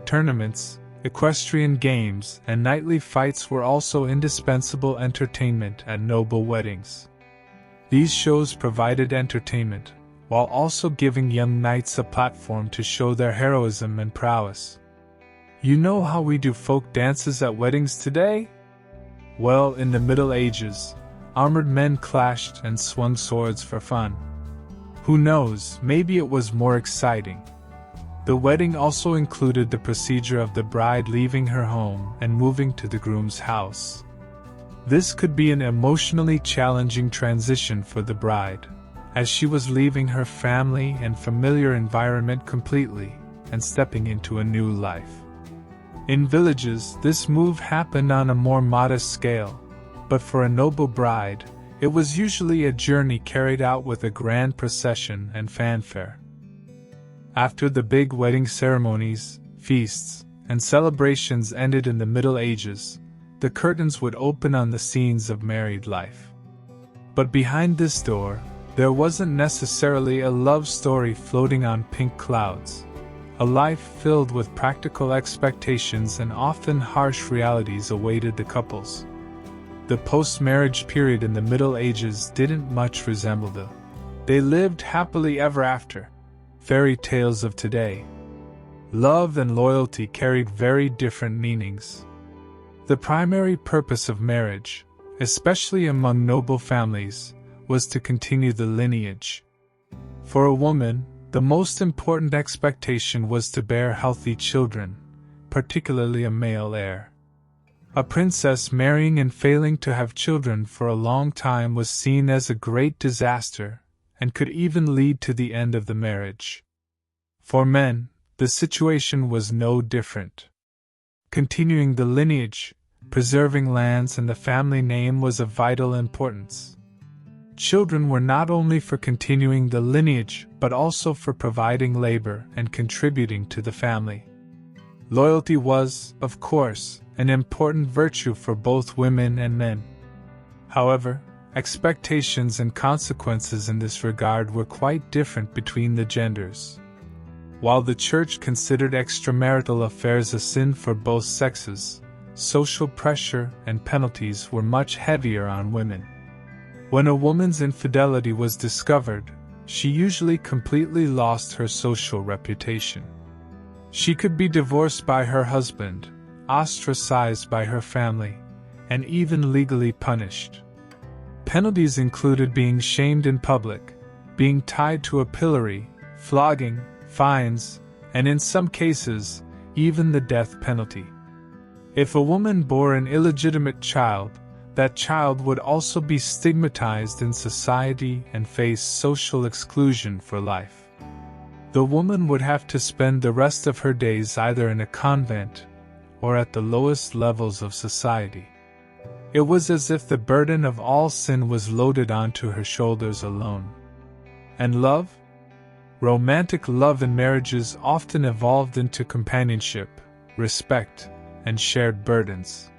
Tournaments, equestrian games, and nightly fights were also indispensable entertainment at noble weddings. These shows provided entertainment, while also giving young knights a platform to show their heroism and prowess. You know how we do folk dances at weddings today? Well, in the Middle Ages, armored men clashed and swung swords for fun. Who knows, maybe it was more exciting. The wedding also included the procedure of the bride leaving her home and moving to the groom's house. This could be an emotionally challenging transition for the bride, as she was leaving her family and familiar environment completely and stepping into a new life. In villages, this move happened on a more modest scale, but for a noble bride, it was usually a journey carried out with a grand procession and fanfare. After the big wedding ceremonies, feasts, and celebrations ended in the Middle Ages, the curtains would open on the scenes of married life. But behind this door, there wasn't necessarily a love story floating on pink clouds. A life filled with practical expectations and often harsh realities awaited the couples. The post-marriage period in the Middle Ages didn't much resemble the "they lived happily ever after" fairy tales of today. Love and loyalty carried very different meanings. The primary purpose of marriage, especially among noble families, was to continue the lineage. For a woman, the most important expectation was to bear healthy children, particularly a male heir. A princess marrying and failing to have children for a long time was seen as a great disaster, and could even lead to the end of the marriage. For men, the situation was no different. Continuing the lineage, preserving lands and the family name was of vital importance. Children were not only for continuing the lineage but also for providing labor and contributing to the family. Loyalty was, of course, an important virtue for both women and men. However, expectations and consequences in this regard were quite different between the genders. While the Church considered extramarital affairs a sin for both sexes, social pressure and penalties were much heavier on women. When a woman's infidelity was discovered, she usually completely lost her social reputation. She could be divorced by her husband, ostracized by her family, and even legally punished. Penalties included being shamed in public, being tied to a pillory, flogging, fines, and in some cases, even the death penalty. If a woman bore an illegitimate child, that child would also be stigmatized in society and face social exclusion for life. The woman would have to spend the rest of her days either in a convent or at the lowest levels of society. It was as if the burden of all sin was loaded onto her shoulders alone. And love? Romantic love in marriages often evolved into companionship, respect, and shared burdens.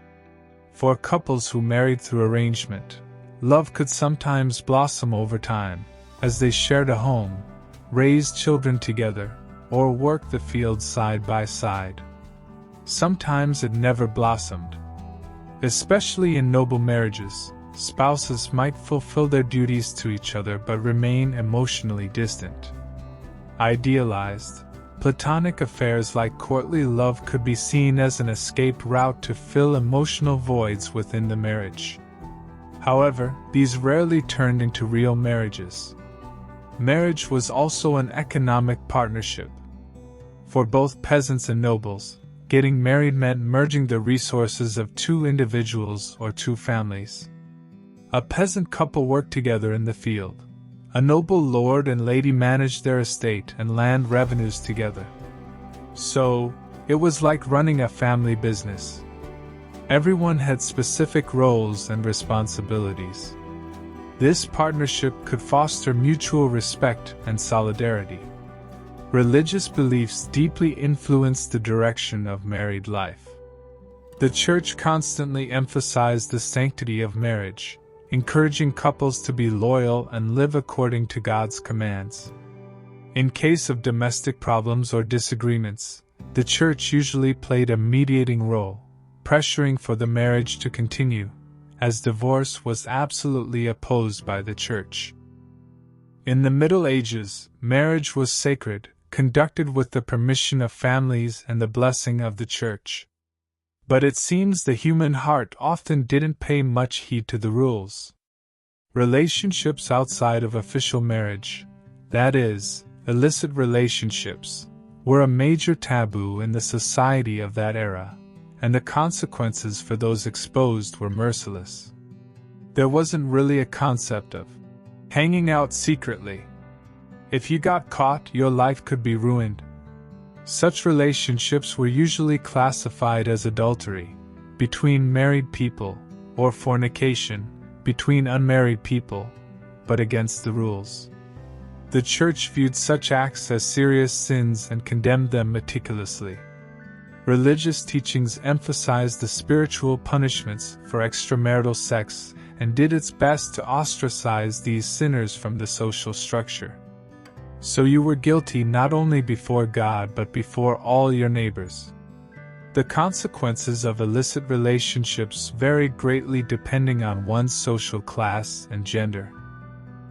For couples who married through arrangement, love could sometimes blossom over time, as they shared a home, raised children together, or worked the fields side by side. Sometimes it never blossomed. Especially in noble marriages, spouses might fulfill their duties to each other but remain emotionally distant. Idealized, platonic affairs like courtly love could be seen as an escape route to fill emotional voids within the marriage. However, these rarely turned into real marriages. Marriage was also an economic partnership. For both peasants and nobles, getting married meant merging the resources of two individuals or two families. A peasant couple worked together in the field. A noble lord and lady managed their estate and land revenues together. So, it was like running a family business. Everyone had specific roles and responsibilities. This partnership could foster mutual respect and solidarity. Religious beliefs deeply influenced the direction of married life. The Church constantly emphasized the sanctity of marriage, encouraging couples to be loyal and live according to God's commands. In case of domestic problems or disagreements, the Church usually played a mediating role, pressuring for the marriage to continue, as divorce was absolutely opposed by the Church. In the Middle Ages, marriage was sacred, conducted with the permission of families and the blessing of the Church. But it seems the human heart often didn't pay much heed to the rules. Relationships outside of official marriage, that is, illicit relationships, were a major taboo in the society of that era, and the consequences for those exposed were merciless. There wasn't really a concept of hanging out secretly. If you got caught, your life could be ruined. Such relationships were usually classified as adultery, between married people, or fornication, between unmarried people, but against the rules. The Church viewed such acts as serious sins and condemned them meticulously. Religious teachings emphasized the spiritual punishments for extramarital sex and did its best to ostracize these sinners from the social structure. So you were guilty not only before God but before all your neighbors. The consequences of illicit relationships varied greatly depending on one's social class and gender.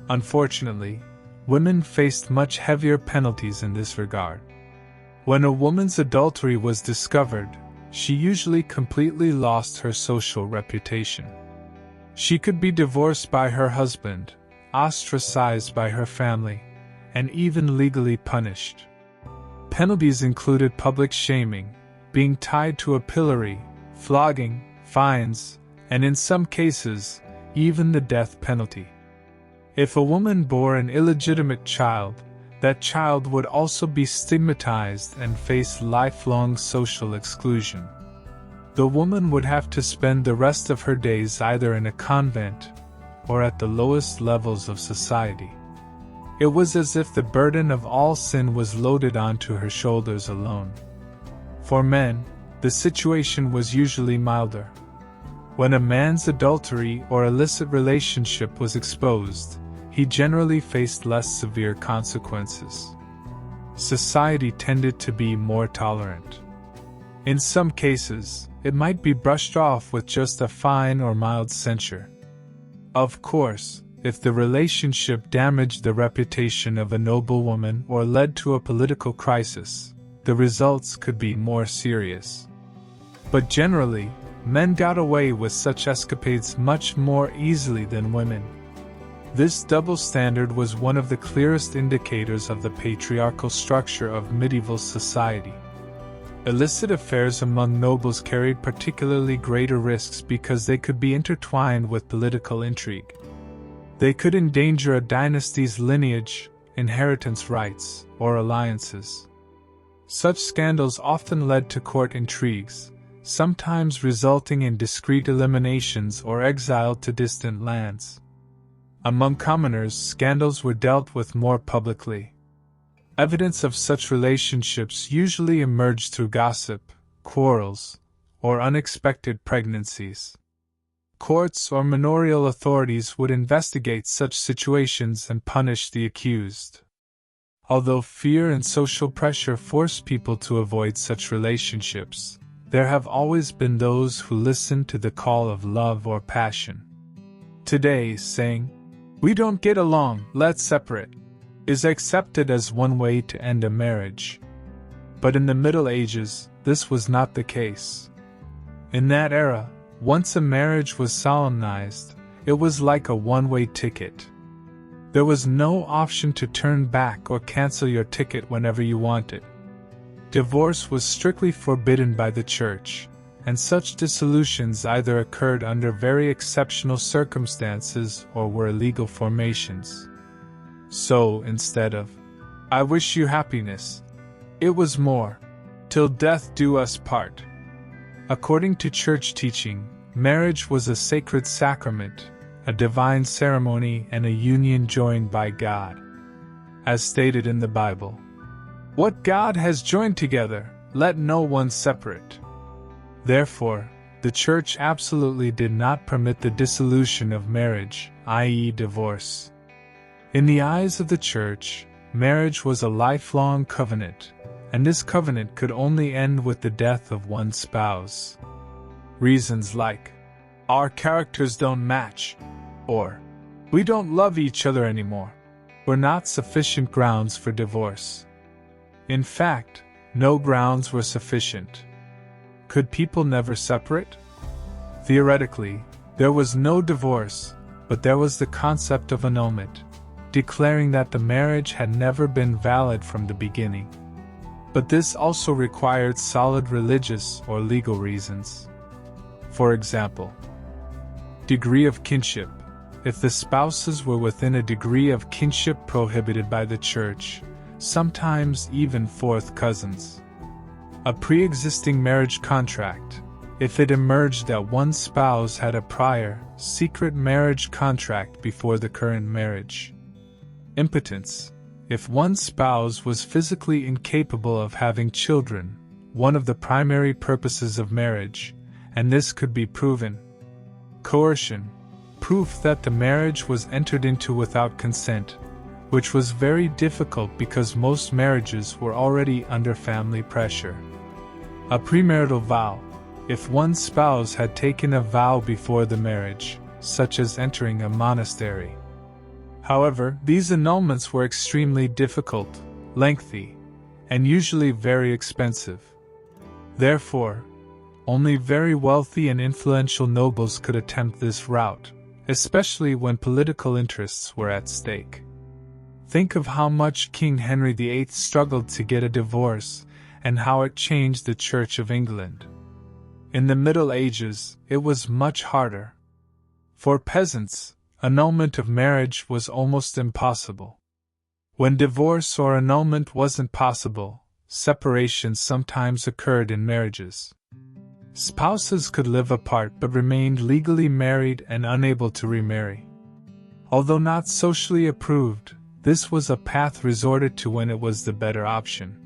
Unfortunately, women faced much heavier penalties in this regard. When a woman's adultery was discovered, she usually completely lost her social reputation. She could be divorced by her husband, ostracized by her family, and even legally punished. Penalties included public shaming, being tied to a pillory, flogging, fines, and in some cases, even the death penalty. If a woman bore an illegitimate child, that child would also be stigmatized and face lifelong social exclusion. The woman would have to spend the rest of her days either in a convent or at the lowest levels of society. It was as if the burden of all sin was loaded onto her shoulders alone. For men, the situation was usually milder. When a man's adultery or illicit relationship was exposed, he generally faced less severe consequences. Society tended to be more tolerant. In some cases, it might be brushed off with just a fine or mild censure. Of course, if the relationship damaged the reputation of a noblewoman or led to a political crisis, the results could be more serious. But generally, men got away with such escapades much more easily than women. This double standard was one of the clearest indicators of the patriarchal structure of medieval society. Illicit affairs among nobles carried particularly greater risks because they could be intertwined with political intrigue. They could endanger a dynasty's lineage, inheritance rights, or alliances. Such scandals often led to court intrigues, sometimes resulting in discreet eliminations or exile to distant lands. Among commoners, scandals were dealt with more publicly. Evidence of such relationships usually emerged through gossip, quarrels, or unexpected pregnancies. Courts or manorial authorities would investigate such situations and punish the accused. Although fear and social pressure forced people to avoid such relationships, there have always been those who listened to the call of love or passion. Today, saying, "We don't get along, let's separate," is accepted as one way to end a marriage. But in the Middle Ages, this was not the case. In that era, once a marriage was solemnized, it was like a one-way ticket. There was no option to turn back or cancel your ticket whenever you wanted. Divorce was strictly forbidden by the Church, and such dissolutions either occurred under very exceptional circumstances or were illegal formations. So, instead of, "I wish you happiness," it was more, "Till death do us part." According to church teaching, marriage was a sacred sacrament, a divine ceremony and a union joined by God. As stated in the Bible, "What God has joined together, let no one separate." Therefore, the Church absolutely did not permit the dissolution of marriage, i.e., divorce. In the eyes of the Church, marriage was a lifelong covenant, and this covenant could only end with the death of one spouse. Reasons like, "Our characters don't match," or "We don't love each other anymore," were not sufficient grounds for divorce. In fact, no grounds were sufficient. Could people never separate? Theoretically, there was no divorce, but there was the concept of annulment, declaring that the marriage had never been valid from the beginning. But this also required solid religious or legal reasons. For example, degree of kinship. If the spouses were within a degree of kinship prohibited by the Church, sometimes even fourth cousins. A pre-existing marriage contract. If it emerged that one spouse had a prior, secret marriage contract before the current marriage. Impotence. If one spouse was physically incapable of having children, one of the primary purposes of marriage, and this could be proven. Coercion. Proof that the marriage was entered into without consent, which was very difficult because most marriages were already under family pressure. A premarital vow. If one spouse had taken a vow before the marriage, such as entering a monastery. However, these annulments were extremely difficult, lengthy, and usually very expensive. Therefore, only very wealthy and influential nobles could attempt this route, especially when political interests were at stake. Think of how much King Henry VIII struggled to get a divorce, and how it changed the Church of England. In the Middle Ages, it was much harder. For peasants, annulment of marriage was almost impossible. When divorce or annulment wasn't possible, separation sometimes occurred in marriages. Spouses could live apart but remained legally married and unable to remarry. Although not socially approved, this was a path resorted to when it was the better option.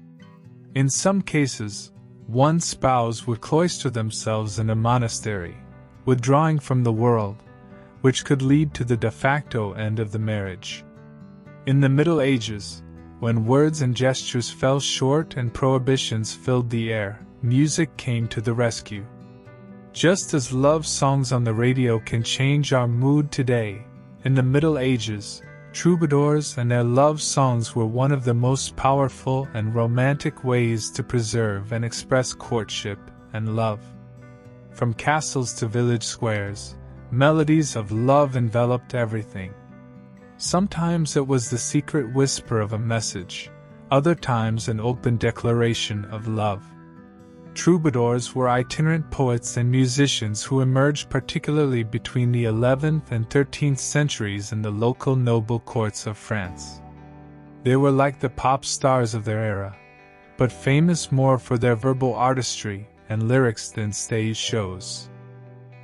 In some cases, one spouse would cloister themselves in a monastery, withdrawing from the world, which could lead to the de facto end of the marriage. In the Middle Ages, when words and gestures fell short and prohibitions filled the air, music came to the rescue. Just as love songs on the radio can change our mood today, in the Middle Ages, troubadours and their love songs were one of the most powerful and romantic ways to preserve and express courtship and love. From castles to village squares, melodies of love enveloped everything. Sometimes it was the secret whisper of a message, other times an open declaration of love. Troubadours were itinerant poets and musicians who emerged particularly between the 11th and 13th centuries in the local noble courts of France. They were like the pop stars of their era, but famous more for their verbal artistry and lyrics than stage shows.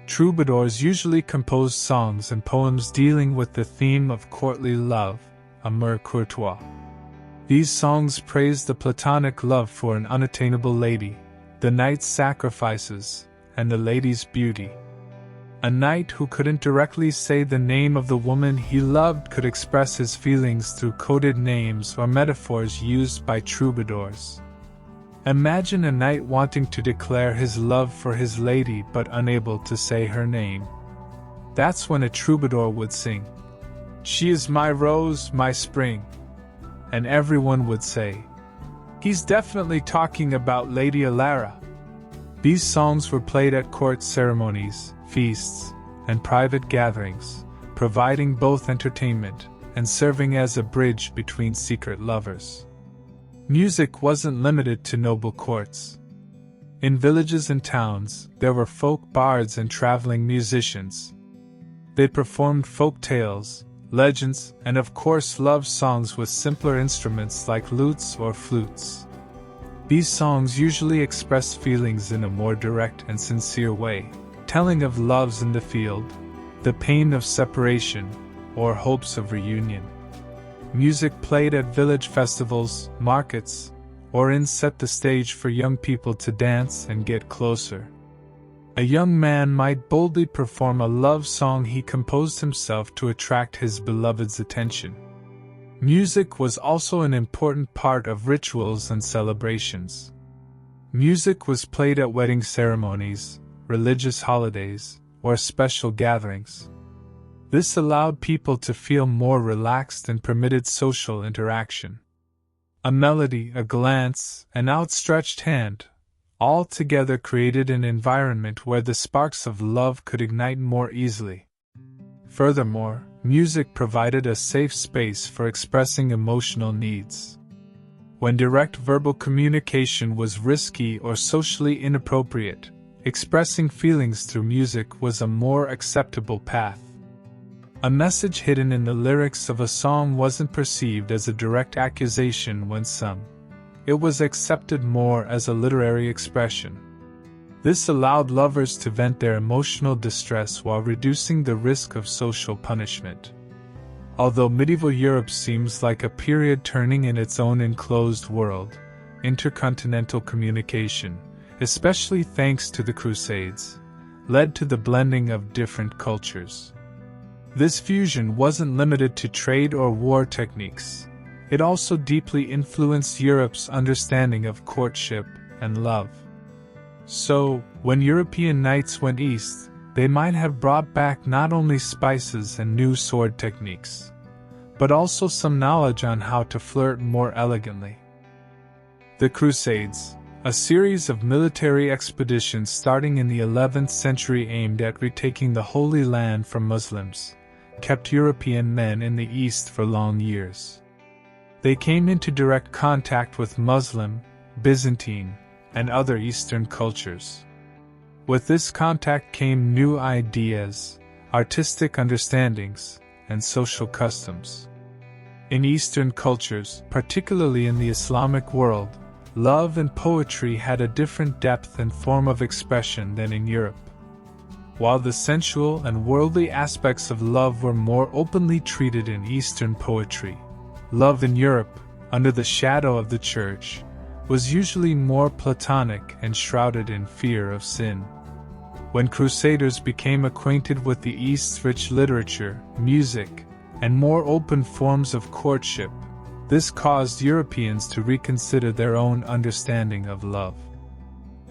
Troubadours usually composed songs and poems dealing with the theme of courtly love, amour courtois. These songs praised the platonic love for an unattainable lady, the knight's sacrifices, and the lady's beauty. A knight who couldn't directly say the name of the woman he loved could express his feelings through coded names or metaphors used by troubadours. Imagine a knight wanting to declare his love for his lady but unable to say her name. That's when a troubadour would sing, "She is my rose, my spring," and everyone would say, "He's definitely talking about Lady Alara." These songs were played at court ceremonies, feasts, and private gatherings, providing both entertainment and serving as a bridge between secret lovers. Music wasn't limited to noble courts. In villages and towns, there were folk bards and traveling musicians. They performed folk tales, legends, and of course love songs with simpler instruments like lutes or flutes. These songs usually expressed feelings in a more direct and sincere way, telling of loves in the field, the pain of separation, or hopes of reunion. Music played at village festivals, markets, or inns set the stage for young people to dance and get closer. A young man might boldly perform a love song he composed himself to attract his beloved's attention. Music was also an important part of rituals and celebrations. Music was played at wedding ceremonies, religious holidays, or special gatherings. This allowed people to feel more relaxed and permitted social interaction. A melody, a glance, an outstretched hand, all together created an environment where the sparks of love could ignite more easily. Furthermore, music provided a safe space for expressing emotional needs. When direct verbal communication was risky or socially inappropriate, expressing feelings through music was a more acceptable path. A message hidden in the lyrics of a song wasn't perceived as a direct accusation when sung. It was accepted more as a literary expression. This allowed lovers to vent their emotional distress while reducing the risk of social punishment. Although medieval Europe seems like a period turning in its own enclosed world, intercontinental communication, especially thanks to the Crusades, led to the blending of different cultures. This fusion wasn't limited to trade or war techniques. It also deeply influenced Europe's understanding of courtship and love. So, when European knights went east, they might have brought back not only spices and new sword techniques, but also some knowledge on how to flirt more elegantly. The Crusades, a series of military expeditions starting in the 11th century aimed at retaking the Holy Land from Muslims, kept European men in the East for long years. They came into direct contact with Muslim, Byzantine, and other Eastern cultures. With this contact came new ideas, artistic understandings, and social customs. In Eastern cultures, particularly in the Islamic world, love and poetry had a different depth and form of expression than in Europe. While the sensual and worldly aspects of love were more openly treated in Eastern poetry, love in Europe, under the shadow of the Church, was usually more platonic and shrouded in fear of sin. When Crusaders became acquainted with the East's rich literature, music, and more open forms of courtship, this caused Europeans to reconsider their own understanding of love.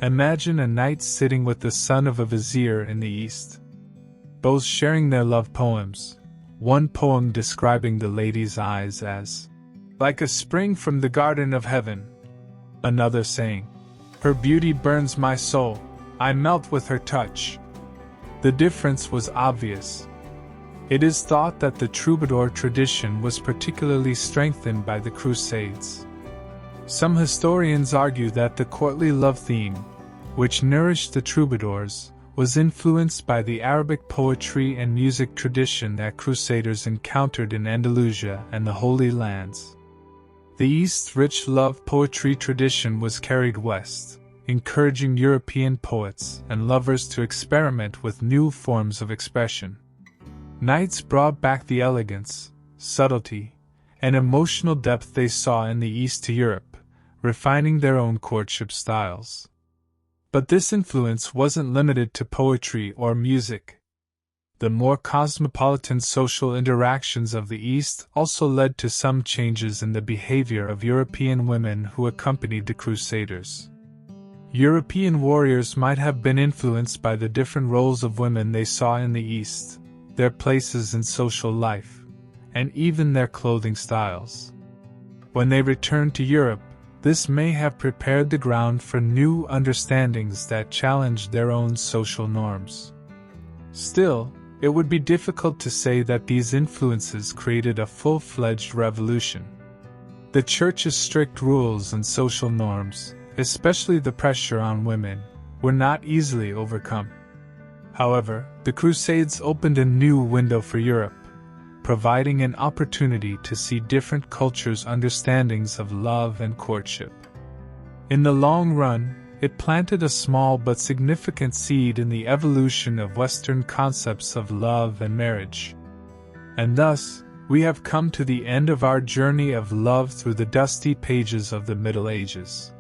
Imagine a knight sitting with the son of a vizier in the East, both sharing their love poems, one poem describing the lady's eyes as like a spring from the garden of heaven, another saying, "Her beauty burns my soul, I melt with her touch." The difference was obvious. It is thought that the troubadour tradition was particularly strengthened by the Crusades. Some historians argue that the courtly love theme, which nourished the troubadours, was influenced by the Arabic poetry and music tradition that Crusaders encountered in Andalusia and the Holy Lands. The East's rich love poetry tradition was carried west, encouraging European poets and lovers to experiment with new forms of expression. Knights brought back the elegance, subtlety, and emotional depth they saw in the East to Europe, refining their own courtship styles. But this influence wasn't limited to poetry or music. The more cosmopolitan social interactions of the East also led to some changes in the behavior of European women who accompanied the Crusaders. European warriors might have been influenced by the different roles of women they saw in the East, their places in social life, and even their clothing styles. When they returned to Europe, this may have prepared the ground for new understandings that challenged their own social norms. Still, it would be difficult to say that these influences created a full-fledged revolution. The Church's strict rules and social norms, especially the pressure on women, were not easily overcome. However, the Crusades opened a new window for Europe, providing an opportunity to see different cultures' understandings of love and courtship. In the long run, it planted a small but significant seed in the evolution of Western concepts of love and marriage. And thus, we have come to the end of our journey of love through the dusty pages of the Middle Ages.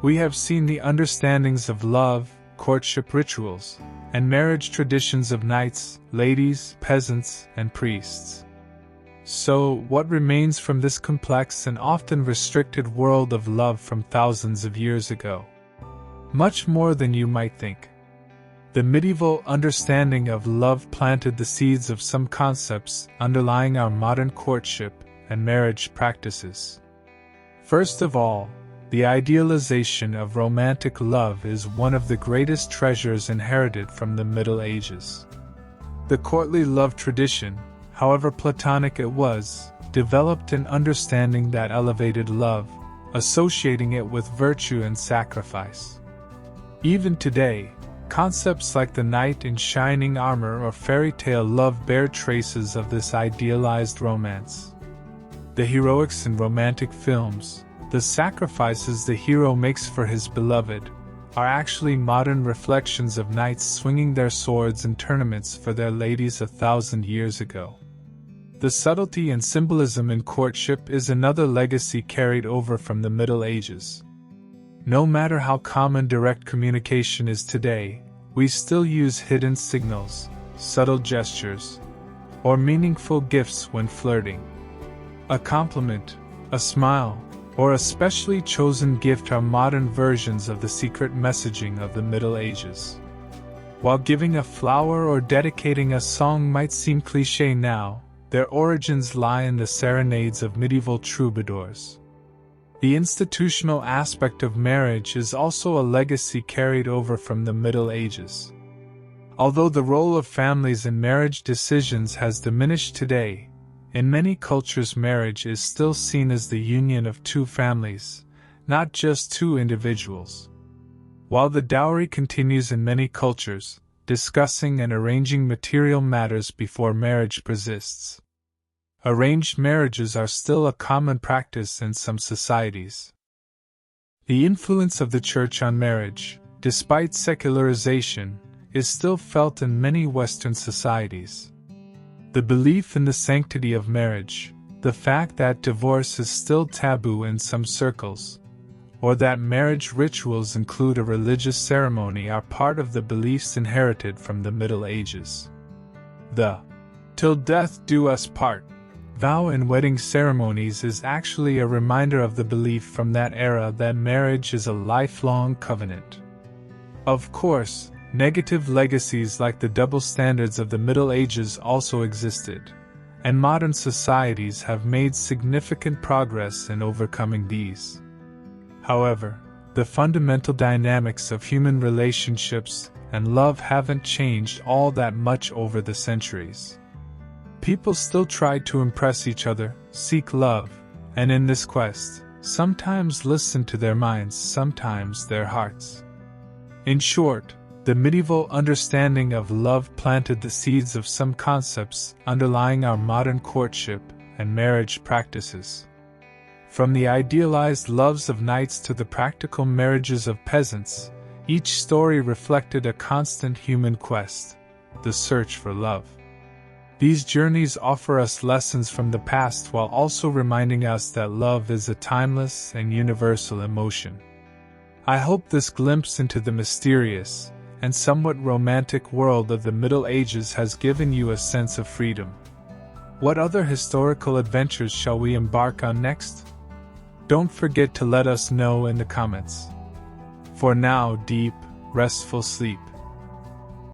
We have seen the understandings of love, courtship rituals, and marriage traditions of knights, ladies, peasants, and priests. So, what remains from this complex and often restricted world of love from thousands of years ago? Much more than you might think. The medieval understanding of love planted the seeds of some concepts underlying our modern courtship and marriage practices. First of all, the idealization of romantic love is one of the greatest treasures inherited from the Middle Ages. The courtly love tradition, however platonic it was, developed an understanding that elevated love, associating it with virtue and sacrifice. Even today, concepts like the knight in shining armor or fairy tale love bear traces of this idealized romance. The heroics in romantic films, the sacrifices the hero makes for his beloved, are actually modern reflections of knights swinging their swords in tournaments for their ladies 1,000 years ago. The subtlety and symbolism in courtship is another legacy carried over from the Middle Ages. No matter how common direct communication is today, we still use hidden signals, subtle gestures, or meaningful gifts when flirting. A compliment, a smile, or a specially chosen gift are modern versions of the secret messaging of the Middle Ages. While giving a flower or dedicating a song might seem cliché now, their origins lie in the serenades of medieval troubadours. The institutional aspect of marriage is also a legacy carried over from the Middle Ages. Although the role of families in marriage decisions has diminished today, in many cultures marriage is still seen as the union of two families, not just two individuals. While the dowry continues in many cultures, discussing and arranging material matters before marriage persists. Arranged marriages are still a common practice in some societies. The influence of the Church on marriage, despite secularization, is still felt in many Western societies. The belief in the sanctity of marriage, the fact that divorce is still taboo in some circles, or that marriage rituals include a religious ceremony are part of the beliefs inherited from the Middle Ages. The "till death do us part" vow in wedding ceremonies is actually a reminder of the belief from that era that marriage is a lifelong covenant. Of course, negative legacies like the double standards of the Middle Ages also existed, and modern societies have made significant progress in overcoming these. However, the fundamental dynamics of human relationships and love haven't changed all that much over the centuries. People still try to impress each other, seek love, and in this quest, sometimes listen to their minds, sometimes their hearts. In short, the medieval understanding of love planted the seeds of some concepts underlying our modern courtship and marriage practices. From the idealized loves of knights to the practical marriages of peasants, each story reflected a constant human quest, the search for love. These journeys offer us lessons from the past while also reminding us that love is a timeless and universal emotion. I hope this glimpse into the mysterious and somewhat romantic world of the Middle Ages has given you a sense of freedom. What other historical adventures shall we embark on next? Don't forget to let us know in the comments. For now, deep, restful sleep.